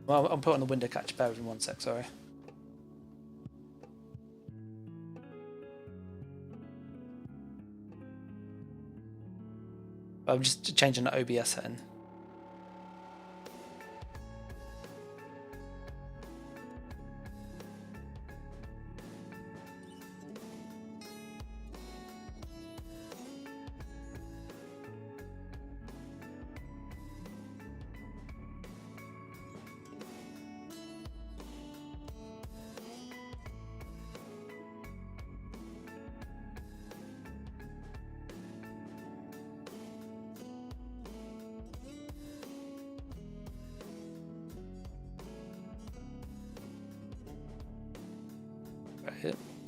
Well, I'm putting the window catch. Bear with me 1 sec, sorry. I'm just changing the OBS setting.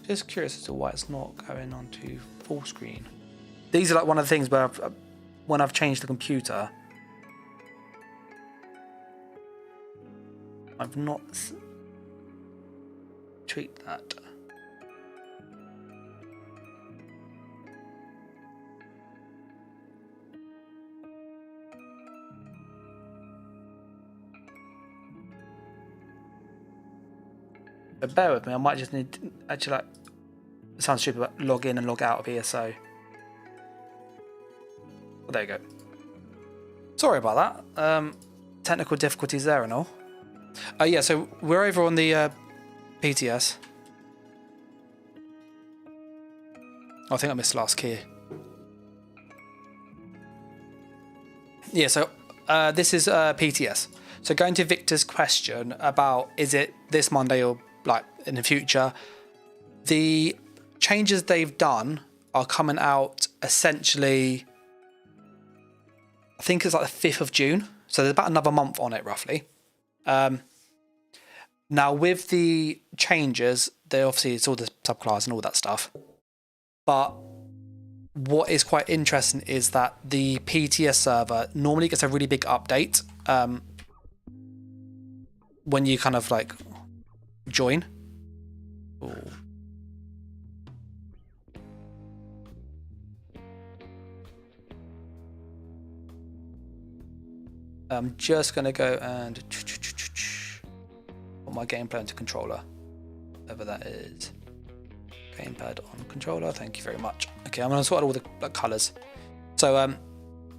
Just curious as to why it's not going on to full screen. These are like one of the things where when I've changed the computer, I've not tweaked that. But bear with me, I might just need to actually, like, it sounds stupid, but log in and log out of ESO. Well, there you go. Sorry about that. Technical difficulties there and all. Yeah, so we're over on the PTS. Oh, I think I missed the last key. Yeah, so this is PTS. So going to Victor's question about is it this Monday or like in the future, the changes they've done are coming out essentially, I think it's like the 5th of June. So there's about another month on it roughly. Now with the changes, they obviously it's all the subclass and all that stuff. But what is quite interesting is that the PTS server normally gets a really big update when you kind of like join. Ooh. I'm just going to go and put my gameplay into controller, whatever that is. Gamepad on controller, thank you very much. Okay, I'm going to sort out all the colours. So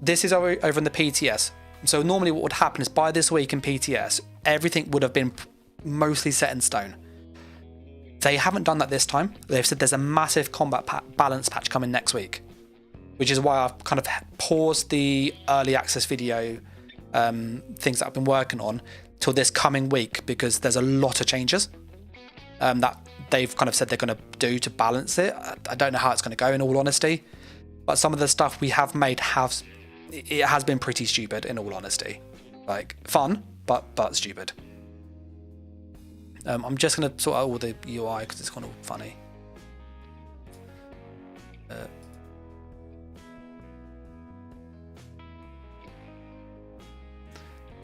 this is over in the PTS. So normally what would happen is by this week in PTS, everything would have been mostly set in stone. They haven't done that this time. They've said there's a massive combat balance patch coming next week, which is why I've kind of paused the early access video things that I've been working on till this coming week, because there's a lot of changes that they've kind of said they're going to do to balance it. I don't know how it's going to go, in all honesty, but some of the stuff we have made has been pretty stupid, in all honesty. Like, fun, but stupid. I'm just going to sort out all the UI because it's kind of funny.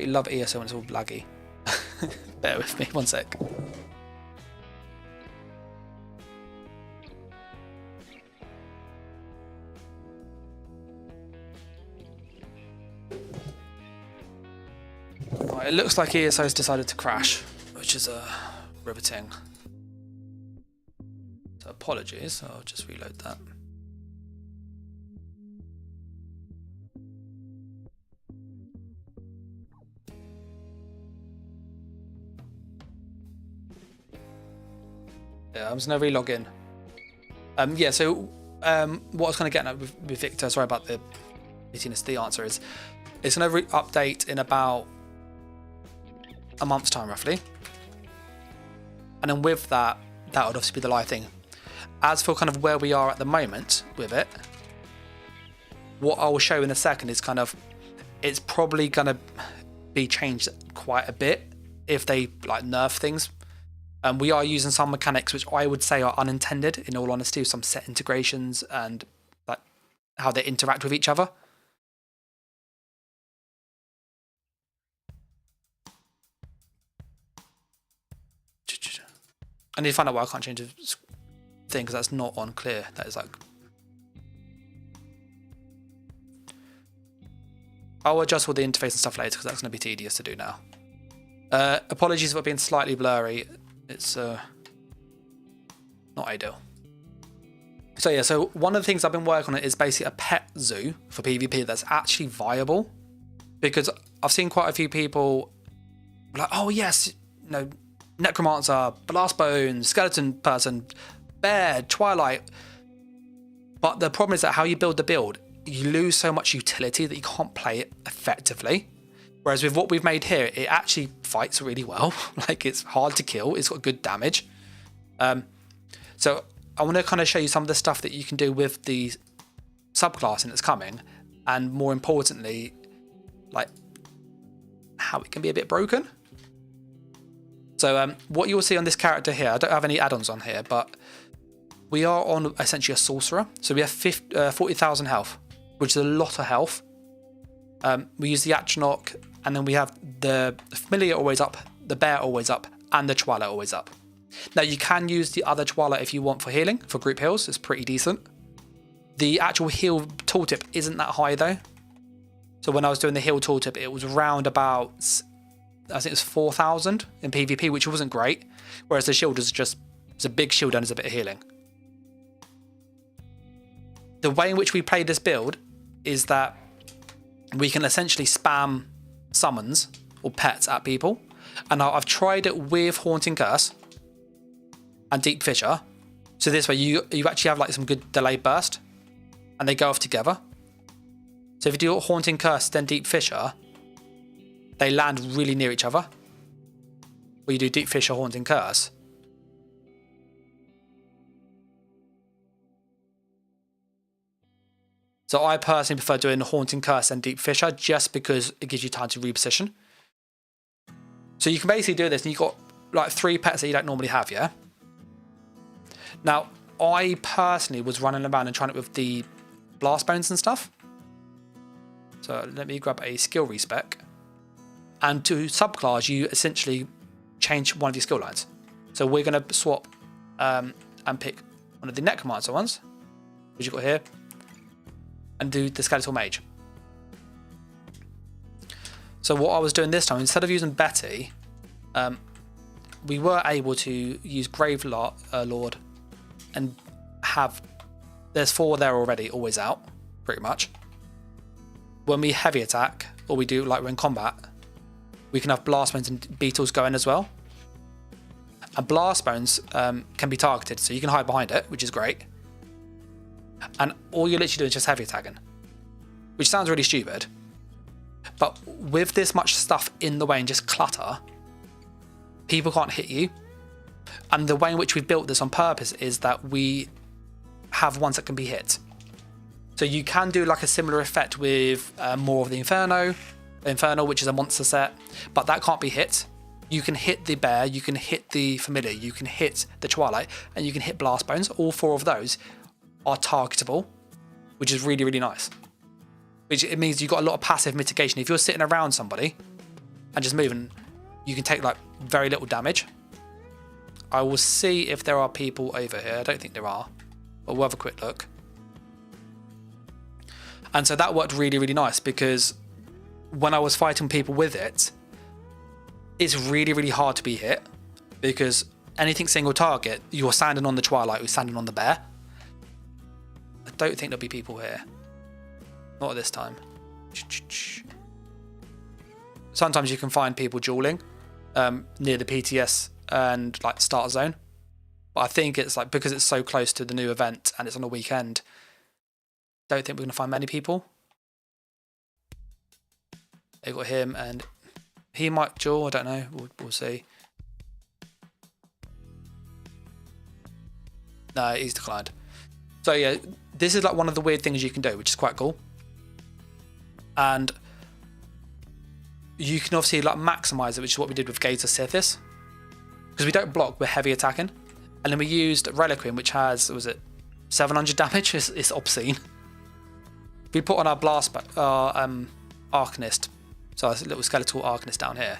I love ESO when it's all laggy. Bear with me, one sec. Right, it looks like ESO's decided to crash, which is riveting. So apologies, I'll just reload that. Yeah, I'm just gonna relog in. Yeah, so what I was kind of getting at with Victor, sorry about the busyness. The answer is it's gonna update in about a month's time, roughly. And then with that would obviously be the live thing. As for kind of where we are at the moment with it, what I will show in a second is kind of, it's probably gonna be changed quite a bit if they like nerf things. We are using some mechanics which I would say are unintended, in all honesty, with some set integrations and like how they interact with each other. I need to find out why I can't change the thing, because that's not on clear. That is like... I'll adjust all the interface and stuff later, because that's going to be tedious to do now. Apologies for being slightly blurry. It's not ideal. So yeah, so one of the things I've been working on is basically a pet zoo for PvP that's actually viable, because I've seen quite a few people like, oh yes, you know, Necromancer, Blast Bones, Skeleton Person, Bear, Twilight. But the problem is that how you build the build, you lose so much utility that you can't play it effectively. Whereas with what we've made here, it actually fights really well. Like, it's hard to kill, it's got good damage. So I want to kind of show you some of the stuff that you can do with the subclassing that's coming, and more importantly, like how it can be a bit broken. So what you'll see on this character here, I don't have any add-ons on here, but we are on essentially a sorcerer. So we have 40,000 health, which is a lot of health. We use the Atronach, and then we have the familiar always up, the bear always up, and the Twilight always up. Now you can use the other Twilight if you want for healing, for group heals. It's pretty decent. The actual heal tooltip isn't that high though. So when I was doing the heal tooltip, it was around about, I think it was 4,000 in PvP, which wasn't great. Whereas the shield is just, it's a big shield and it's a bit of healing. The way in which we play this build is that we can essentially spam summons or pets at people. And I've tried it with Haunting Curse and Deep Fissure. So this way you actually have like some good delayed burst and they go off together. So if you do Haunting Curse then Deep Fissure, they land really near each other. Or you do Deep Fissure, Haunting Curse. So I personally prefer doing Haunting Curse and Deep Fissure just because it gives you time to reposition. So you can basically do this and you've got like 3 pets that you don't normally have, yeah? Now, I personally was running around and trying it with the Blast Bones and stuff. So let me grab a skill respec. And to subclass, you essentially change one of your skill lines. So we're going to swap and pick one of the Necromancer ones, which you've got here, and do the Skeletal Mage. So what I was doing this time, instead of using Betty, we were able to use Grave Lord and have, there's 4 there already, always out, pretty much. When we heavy attack, or we do like we're in combat, we can have blast bones and beetles going as well. And blast bones can be targeted, so you can hide behind it, which is great. And all you're literally doing is just heavy attacking, which sounds really stupid. But with this much stuff in the way and just clutter, people can't hit you. And the way in which we've built this on purpose is that we have ones that can be hit. So you can do like a similar effect with more of the Infernal, which is a monster set, but that can't be hit. You can hit the bear, you can hit the familiar, you can hit the Twilight, and you can hit blast bones. All 4 of those are targetable, which is really, really nice. Which it means you've got a lot of passive mitigation. If you're sitting around somebody and just moving, you can take like very little damage. I will see if there are people over here. I don't think there are, but we'll have a quick look. And so that worked really, really nice, because when I was fighting people with it, it's really, really hard to be hit, because anything single target, you're standing on the Twilight, you're standing on the bear. I don't think there'll be people here. Not at this time. Sometimes you can find people dueling near the PTS and like start zone. But I think it's like, because it's so close to the new event and it's on a weekend, don't think we're going to find many people. They've got him, and he might duel, I don't know, we'll see. No, he's declined. So yeah, this is like one of the weird things you can do, which is quite cool. And you can obviously like maximize it, which is what we did with Gaze of Sithis. Because we don't block, we're heavy attacking. And then we used Reliquim, which has, was it 700 damage? It's obscene. We put on our Arcanist, so a little skeletal Arcanist down here.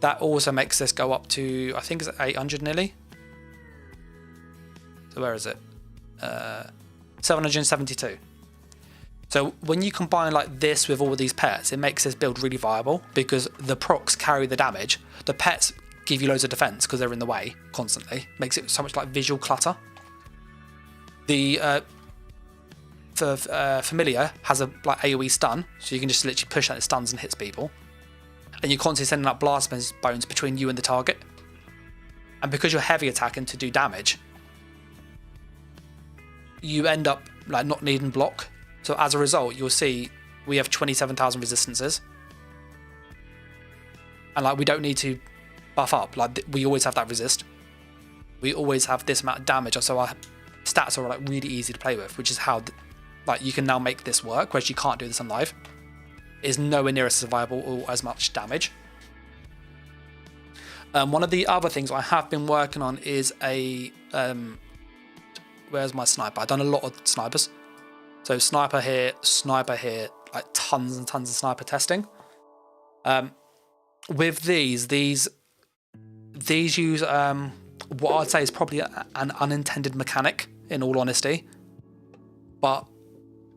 That also makes this go up to, I think it's 800 nearly. So where is it? 772. So when you combine like this with all these pets, it makes this build really viable, because the procs carry the damage. The pets give you loads of defense because they're in the way constantly. Makes it so much like visual clutter. The Familiar has a like AoE stun, so you can just literally push that, it stuns and hits people. And you're constantly sending up blast bones between you and the target. And because you're heavy attacking to do damage, you end up like not needing block. So as a result, you'll see we have 27,000 resistances. And like we don't need to buff up, like we always have that resist. We always have this amount of damage, so our stats are like really easy to play with, which is how like you can now make this work, whereas you can't do this on live. It is nowhere near as survivable or as much damage. One of the other things I have been working on is a where's my sniper? I've done a lot of snipers. So sniper here, like tons and tons of sniper testing. With these use what I'd say is probably an unintended mechanic, in all honesty. But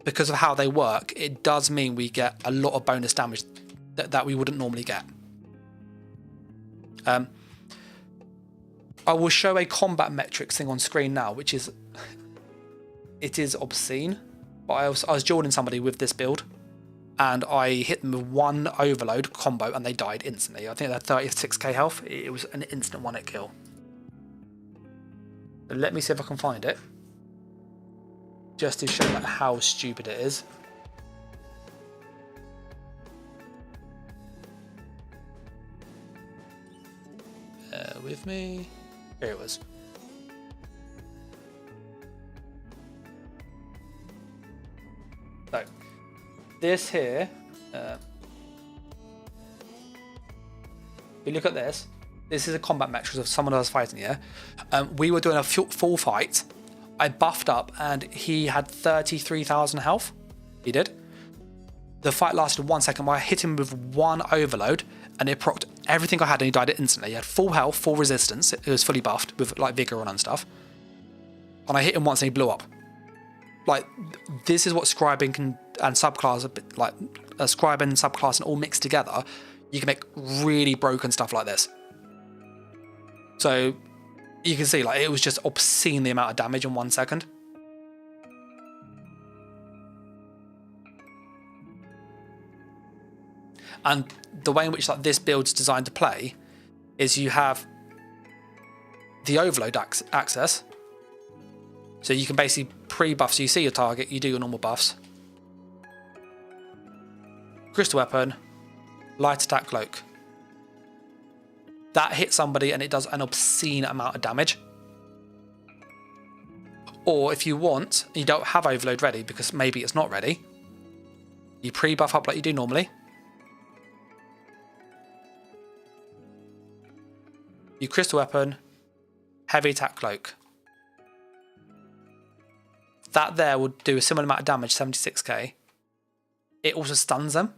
because of how they work, it does mean we get a lot of bonus damage that we wouldn't normally get. I will show a combat metrics thing on screen now, which is, it is obscene. But I was dueling somebody with this build, and I hit them with one overload combo and they died instantly. I think they had 36k health. It was an instant one-hit kill. So let me see if I can find it, just to show like how stupid it is. With me. Here it was. So this here, if you look at this, this is a combat metrics of someone I was fighting here. We were doing a full fight. I buffed up and he had 33,000 health. He did. The fight lasted 1 second. I hit him with one overload and it procced everything I had and he died instantly. He had full health, full resistance. It was fully buffed with like vigor on and stuff. And I hit him once and he blew up. Like, this is what scribing can, and subclass, like scribe and subclass and all mixed together, you can make really broken stuff like this. So you can see like it was just obscene the amount of damage in 1 second. And the way in which like this build's designed to play is you have the overload access. So you can basically pre-buff, so you see your target, you do your normal buffs. Crystal weapon, light attack cloak. That hits somebody and it does an obscene amount of damage. Or if you want, you don't have overload ready because maybe it's not ready, you pre-buff up like you do normally. You crystal weapon, heavy attack cloak. That there will do a similar amount of damage, 76k. It also stuns them.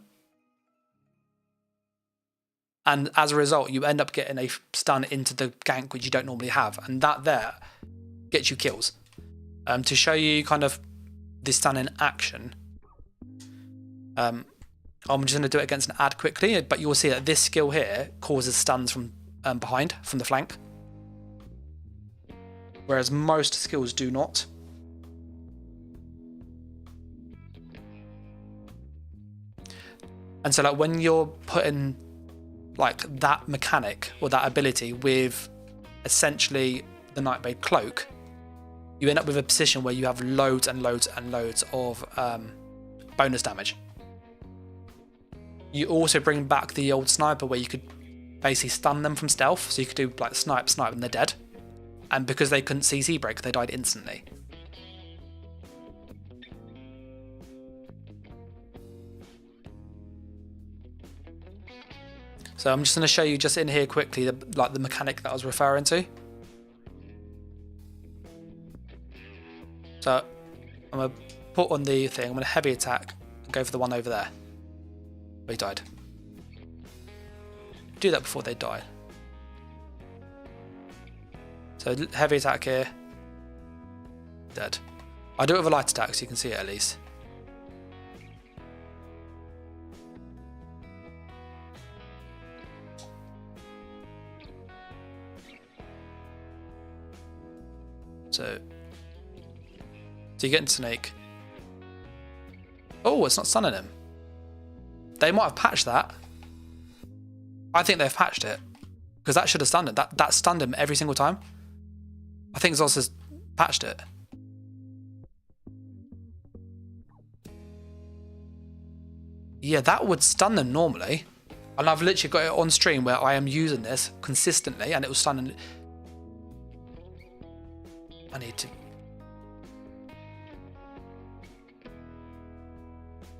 And as a result, you end up getting a stun into the gank, which you don't normally have. And that there gets you kills. To show you kind of the stun in action, I'm just going to do it against an ad quickly, but you'll see that this skill here causes stuns from behind, from the flank. Whereas most skills do not. And so like when you're putting like that mechanic or that ability with essentially the Nightblade cloak, you end up with a position where you have loads and loads and loads of bonus damage. You also bring back the old sniper where you could basically stun them from stealth, so you could do like snipe and they're dead. And because they couldn't CC break, they died instantly. So I'm just going to show you just in here quickly the mechanic that I was referring to. So I'm going to put on the thing, I'm going to heavy attack and go for the one over there. Where he died. Do that before they die. So heavy attack here. Dead. I do it with a light attack so you can see it at least. So you get into Snake. Oh, it's not stunning him. They might have patched that. I think they've patched it. Because that should have stunned him. That stunned him every single time. I think Zos patched it. Yeah, that would stun them normally. And I've literally got it on stream where I am using this consistently and it was stunning. I need to...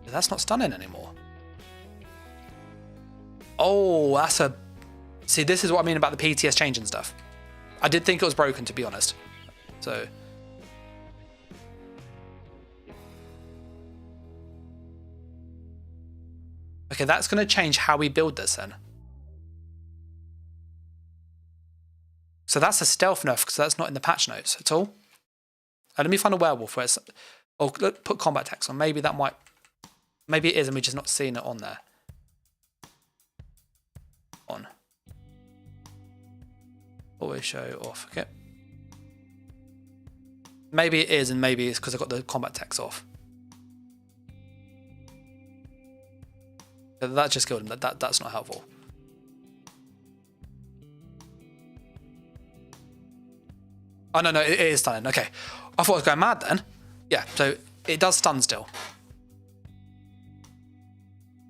That's not stunning anymore. Oh, that's a... See, this is what I mean about the PTS change and stuff. I did think it was broken, to be honest. So... Okay, that's going to change how we build this then. So that's a stealth nerf, because that's not in the patch notes at all. Let me find a werewolf where it's... Or put combat text on. Maybe that might... Maybe it is and we're just not seeing it on there. On. Always show off. Okay. Maybe it is and maybe it's because I've got the combat text off. That just killed him. That's not helpful. Oh, no, it is stunning. Okay. I thought I was going mad then. Yeah, so it does stun still.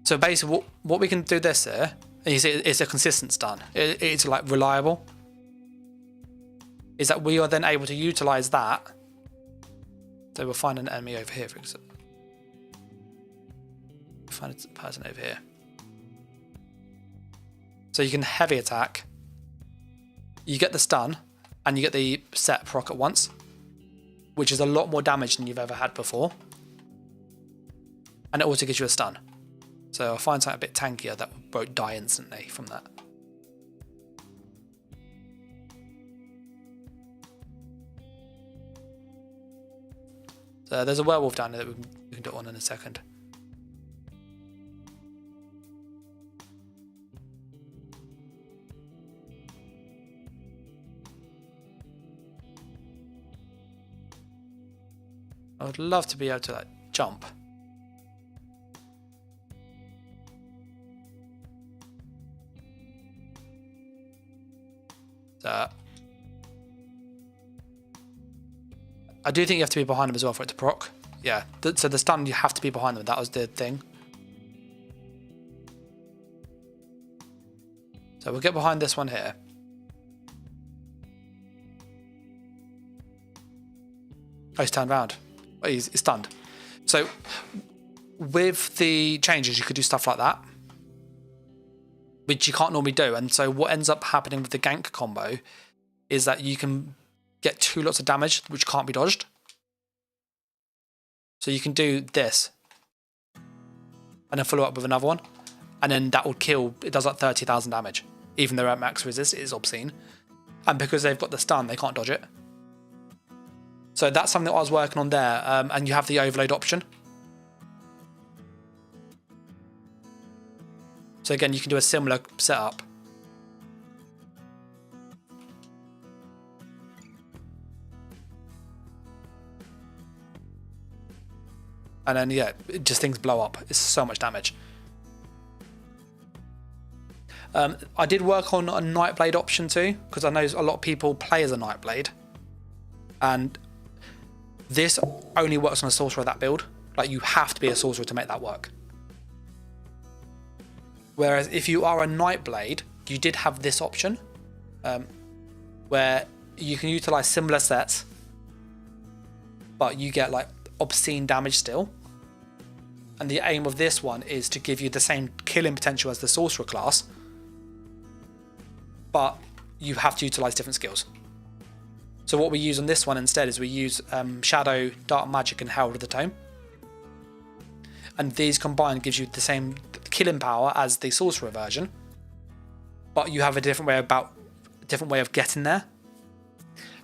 So basically, what we can do this here is it's a consistent stun. It's like reliable. Is that we are then able to utilize that. So we'll find an enemy over here, for example. Find a person over here. So you can heavy attack. You get the stun, and you get the set proc at once, which is a lot more damage than you've ever had before. And it also gives you a stun. So I'll find something a bit tankier that won't die instantly from that. So there's a werewolf down there that we can do it on in a second. I would love to be able to like jump. I do think you have to be behind them as well for it to proc. Yeah, so the stun, you have to be behind them. That was the thing. So we'll get behind this one here. Oh, he's turned around. Oh, he's stunned. So with the changes, you could do stuff like that, which you can't normally do. And so what ends up happening with the gank combo is that you can get 2 lots of damage, which can't be dodged. So you can do this and then follow up with another one. And then that will kill, it does like 30,000 damage. Even though at max resist, it is obscene. And because they've got the stun, they can't dodge it. So that's something that I was working on there. And you have the overload option. So again, you can do a similar setup. And then, yeah, just things blow up. It's so much damage. I did work on a Nightblade option too, because I know a lot of people play as a Nightblade. And this only works on a sorcerer, that build. Like, you have to be a sorcerer to make that work. Whereas if you are a Nightblade, you did have this option, where you can utilize similar sets, but you get like obscene damage still. And the aim of this one is to give you the same killing potential as the sorcerer class, but you have to utilize different skills. So what we use on this one instead is we use Shadow, Dark Magic and Herald of the Tome. And these combined gives you the same killing power as the sorcerer version, but you have a different way of getting there.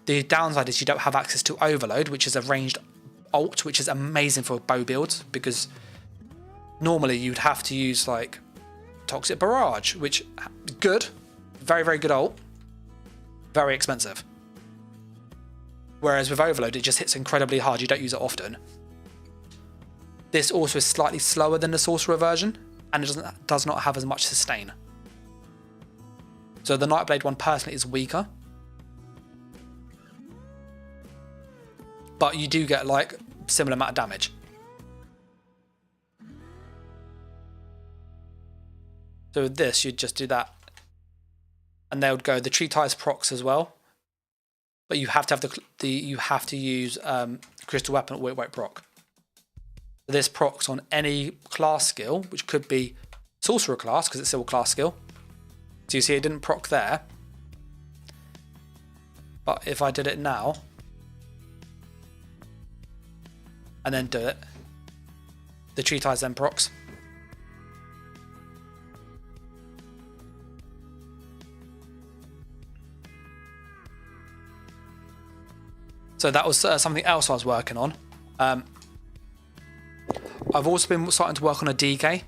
The downside is you don't have access to Overload, which is a ranged ult, which is amazing for bow builds, because normally you'd have to use like Toxic Barrage, which good, very, very good ult, very expensive. Whereas with Overload, it just hits incredibly hard. You don't use it often. This also is slightly slower than the sorcerer version, and it does not have as much sustain. So the Nightblade one personally is weaker, but you do get like similar amount of damage. So with this, you'd just do that, and they would go. The tree ties procs as well, but you have to have you have to use crystal weapon or it won't proc. So this procs on any class skill, which could be sorcerer class because it's still a class skill. So you see, it didn't proc there, but if I did it now and then do it, the tree ties then procs. So that was something else I was working on. I've also been starting to work on a DK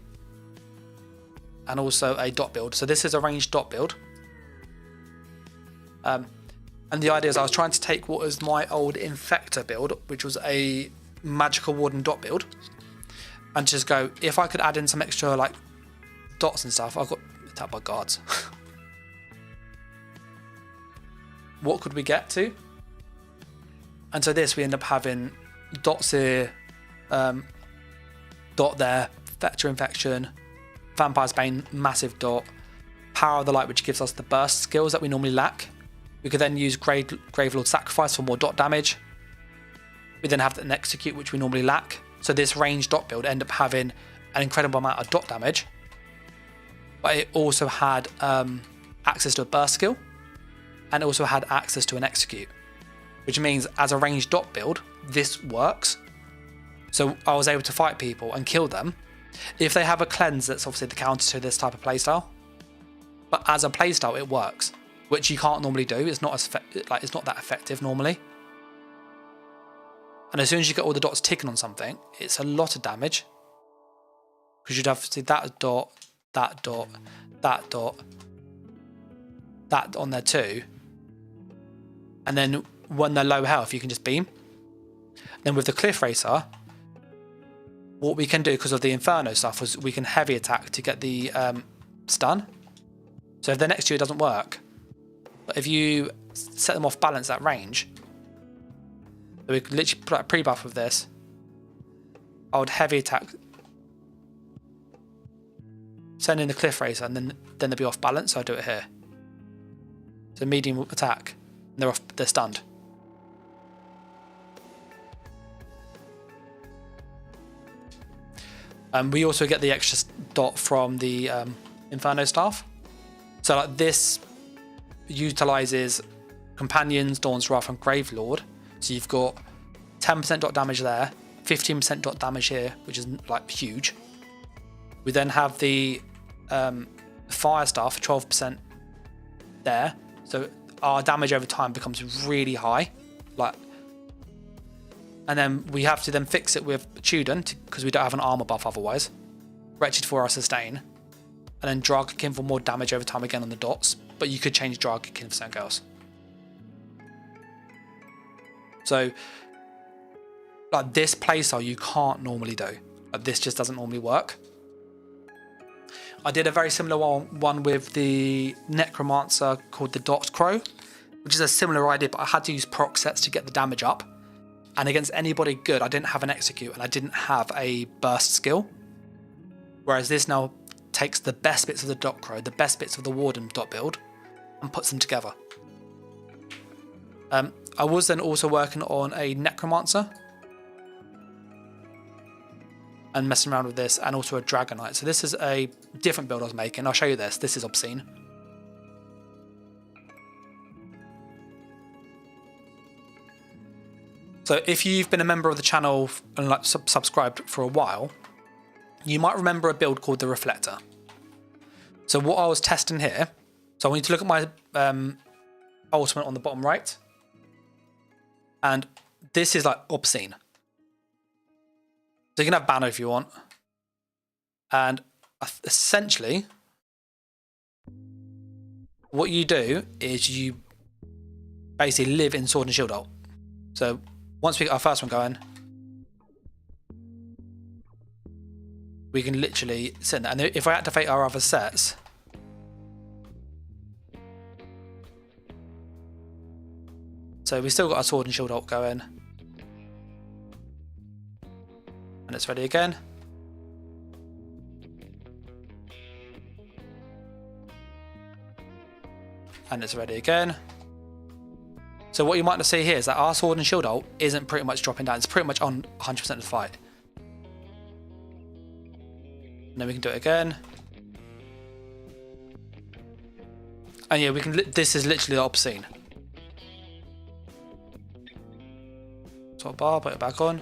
and also a dot build. So this is a ranged dot build. And the idea is I was trying to take what was my old Infector build, which was a magical warden dot build, and just go, if I could add in some extra like dots and stuff. I've got attacked by guards. What could we get to? And so this, we end up having dots here, dot there, Vector Infection, Vampire's Bane, massive dot, Power of the Light, which gives us the burst skills that we normally lack. We could then use Gravelord Sacrifice for more dot damage. We then have an Execute, which we normally lack. So this ranged dot build ended up having an incredible amount of dot damage, but it also had access to a burst skill, and also had access to an Execute, which means as a ranged dot build, this works. So I was able to fight people and kill them. If they have a cleanse, that's obviously the counter to this type of playstyle. But as a playstyle, it works, which you can't normally do. It's not as it's not that effective normally. And as soon as you get all the dots ticking on something, it's a lot of damage, because you'd have to see that dot, that dot, that dot, that on there too. And then when they're low health, you can just beam. Then with the Cliff Racer, what we can do, because of the Inferno stuff, was we can heavy attack to get the stun. So if they're next to you, it doesn't work. But if you set them off balance at range, so we could literally put a pre-buff with this. I would heavy attack, send in the Cliff Racer, and then they'll be off balance, so I do it here. So medium attack, and they're stunned. We also get the extra dot from the Inferno Staff. So like this utilizes Companions, Dawn's Wrath, and Gravelord. So you've got 10% dot damage there, 15% dot damage here, which is like huge. We then have the Fire Staff, 12% there. So our damage over time becomes really high. And then we have to then fix it with Tudun, because we don't have an armor buff otherwise. Wretched for our sustain. And then Dragonkin for more damage over time again on the dots. But you could change Dragonkin for something else. So, like this playstyle you can't normally do. Like this just doesn't normally work. I did a very similar one with the Necromancer called the Dot Crow, which is a similar idea, but I had to use proc sets to get the damage up. And against anybody good, I didn't have an execute and I didn't have a burst skill. Whereas this now takes the best bits of the Dot Crow, the best bits of the Warden dot build, and puts them together. I was then also working on a Necromancer and messing around with this, and also a Dragonite. So this is a different build I was making. I'll show you this. This is obscene. So if you've been a member of the channel and like subscribed for a while, you might remember a build called the Reflector. So what I was testing here, so I want you to look at my ultimate on the bottom right. And this is like obscene. So you can have banner if you want. And essentially, what you do is you basically live in Sword and Shield ult. So once we get our first one going, we can literally sit there. And if I activate our other sets, so we still got our Sword and Shield ult going. And it's ready again. And it's ready again. So what you might see here is that our Sword and Shield ult isn't pretty much dropping down. It's pretty much on 100% of the fight. And then we can do it again. And yeah, we can. This is literally obscene. Top bar, put it back on.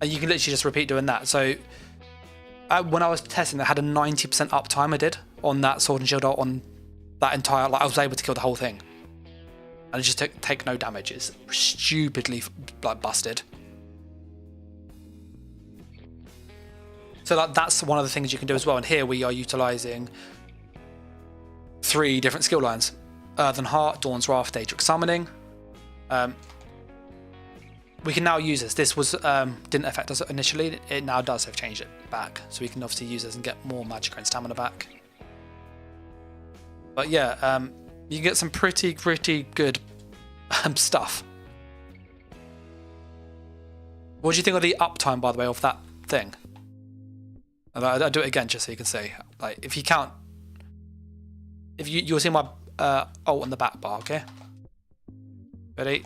And you can literally just repeat doing that. So when I was testing, I had a 90% uptime I did on that Sword and Shield ult on that entire, like I was able to kill the whole thing. And it just take no damage. It's stupidly like busted. So that's one of the things you can do as well. And here we are utilizing 3 different skill lines. Earthen Heart, Dawn's Wrath, Daedric Summoning. We can now use this. This was didn't affect us initially. It now does. Have changed it back. So we can obviously use this and get more magic and stamina back. But yeah, you can get some pretty good stuff. What do you think of the uptime, by the way, of that thing? I'll do it again just so you can see. Like, if you count, if you'll see my ult on the back bar. Okay, ready?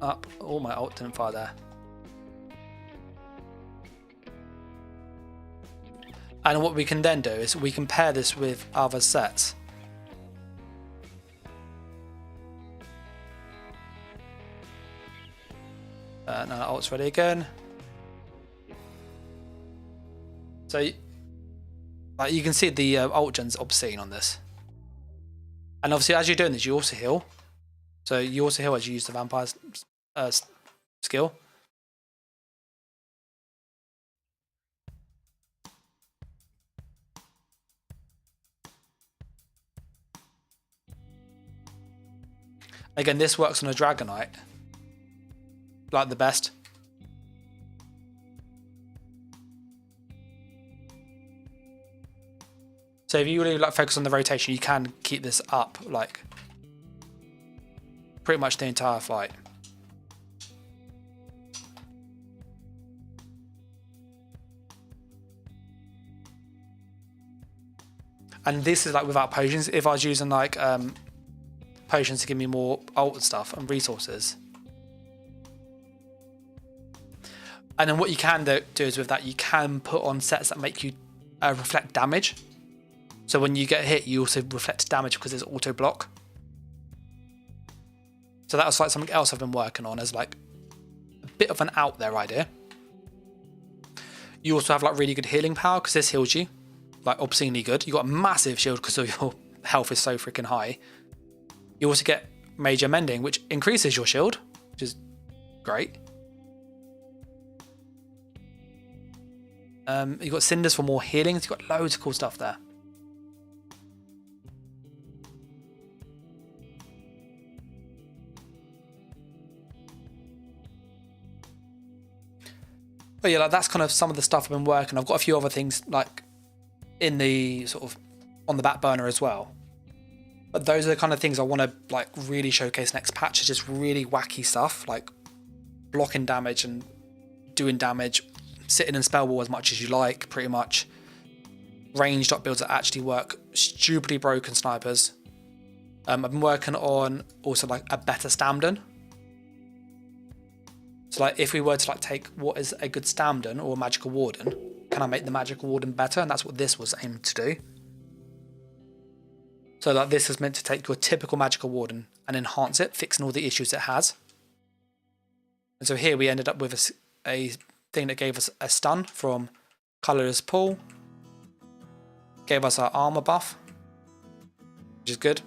Up. Oh, my ult didn't fire there. And what we can then do is we can pair this with other sets. Now ult's ready again. So you can see the ult gen's obscene on this. And obviously as you're doing this, you also heal. So you also heal as you use the vampire's skill. Again, this works on a Dragonite. like the best. So if you really like focus on the rotation, you can keep this up like pretty much the entire fight. And this is like without potions. If I was using like potions to give me more ult and stuff and resources. And then what you can do is with that, you can put on sets that make you reflect damage. So when you get hit, you also reflect damage because there's auto block. So that was like something else I've been working on as like a bit of an out there idea. You also have like really good healing power because this heals you like obscenely good. You got a massive shield because your health is so freaking high. You also get major mending, which increases your shield, which is great. You got cinders for more healing. You've got loads of cool stuff there. But yeah, like that's kind of some of the stuff I've been working. I've got a few other things like in the sort of on the back burner as well. But those are the kind of things I want to like really showcase next patch. Is just really wacky stuff like blocking damage and doing damage, sitting in spell wall as much as you like, pretty much. Ranged up builds that actually work, stupidly broken snipers. I've been working on also like a better Stamden. So like if we were to like take what is a good Stamden or a Magical Warden, can I make the Magical Warden better? And that's what this was aimed to do. So like this is meant to take your typical Magical Warden and enhance it, fixing all the issues it has. And so here we ended up with a thing that gave us a stun from Colourless Pool. Gave us our armor buff, which is good.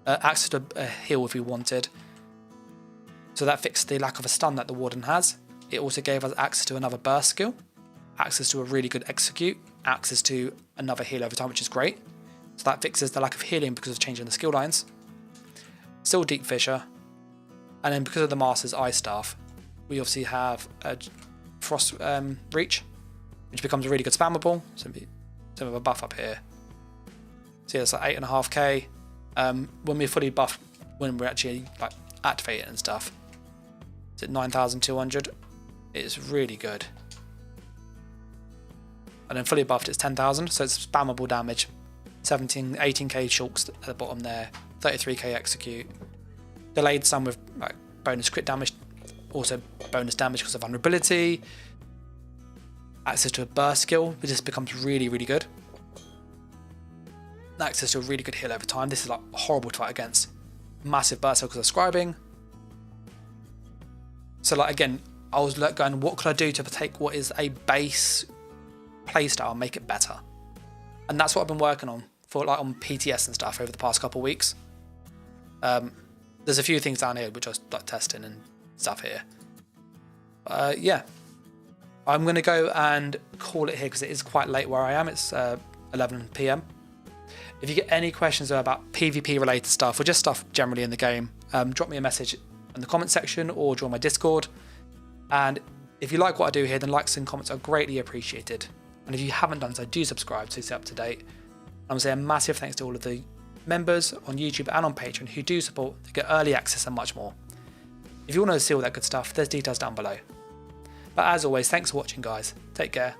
Access to a heal if we wanted. So that fixed the lack of a stun that the Warden has. It also gave us access to another burst skill, access to a really good execute, access to another heal over time, which is great. So that fixes the lack of healing because of changing the skill lines. Still Deep Fissure. And then because of the Master's Ice Staff, we obviously have a Frost Reach, which becomes a really good spammable. So we have a buff up here. So yeah, it's like 8.5k. When we're fully buffed, when we're actually like activate it and stuff, it's at 9,200. It's really good. And then fully buffed, it's 10,000, so it's spammable damage. 18k shulks at the bottom there, 33k execute. Delayed some with like bonus crit damage, also bonus damage because of vulnerability. Access to a burst skill, which just becomes really, really good. Access to a really good heal over time. This is like horrible to fight against. Massive burst because of scribing. So like again, I was like going, what could I do to take what is a base playstyle and make it better? And that's what I've been working on for like on PTS and stuff over the past couple of weeks. There's a few things down here which I was like testing and stuff here. Yeah, I'm gonna go and call it here because it is quite late where I am. It's 11 PM. If you get any questions about PvP related stuff or just stuff generally in the game, drop me a message in the comment section or join my Discord. And if you like what I do here, then likes and comments are greatly appreciated. And if you haven't done so, do subscribe to stay up to date. I'm going to say a massive thanks to all of the members on YouTube and on Patreon who do support to get early access and much more. If you want to see all that good stuff, there's details down below. But as always, thanks for watching, guys. Take care.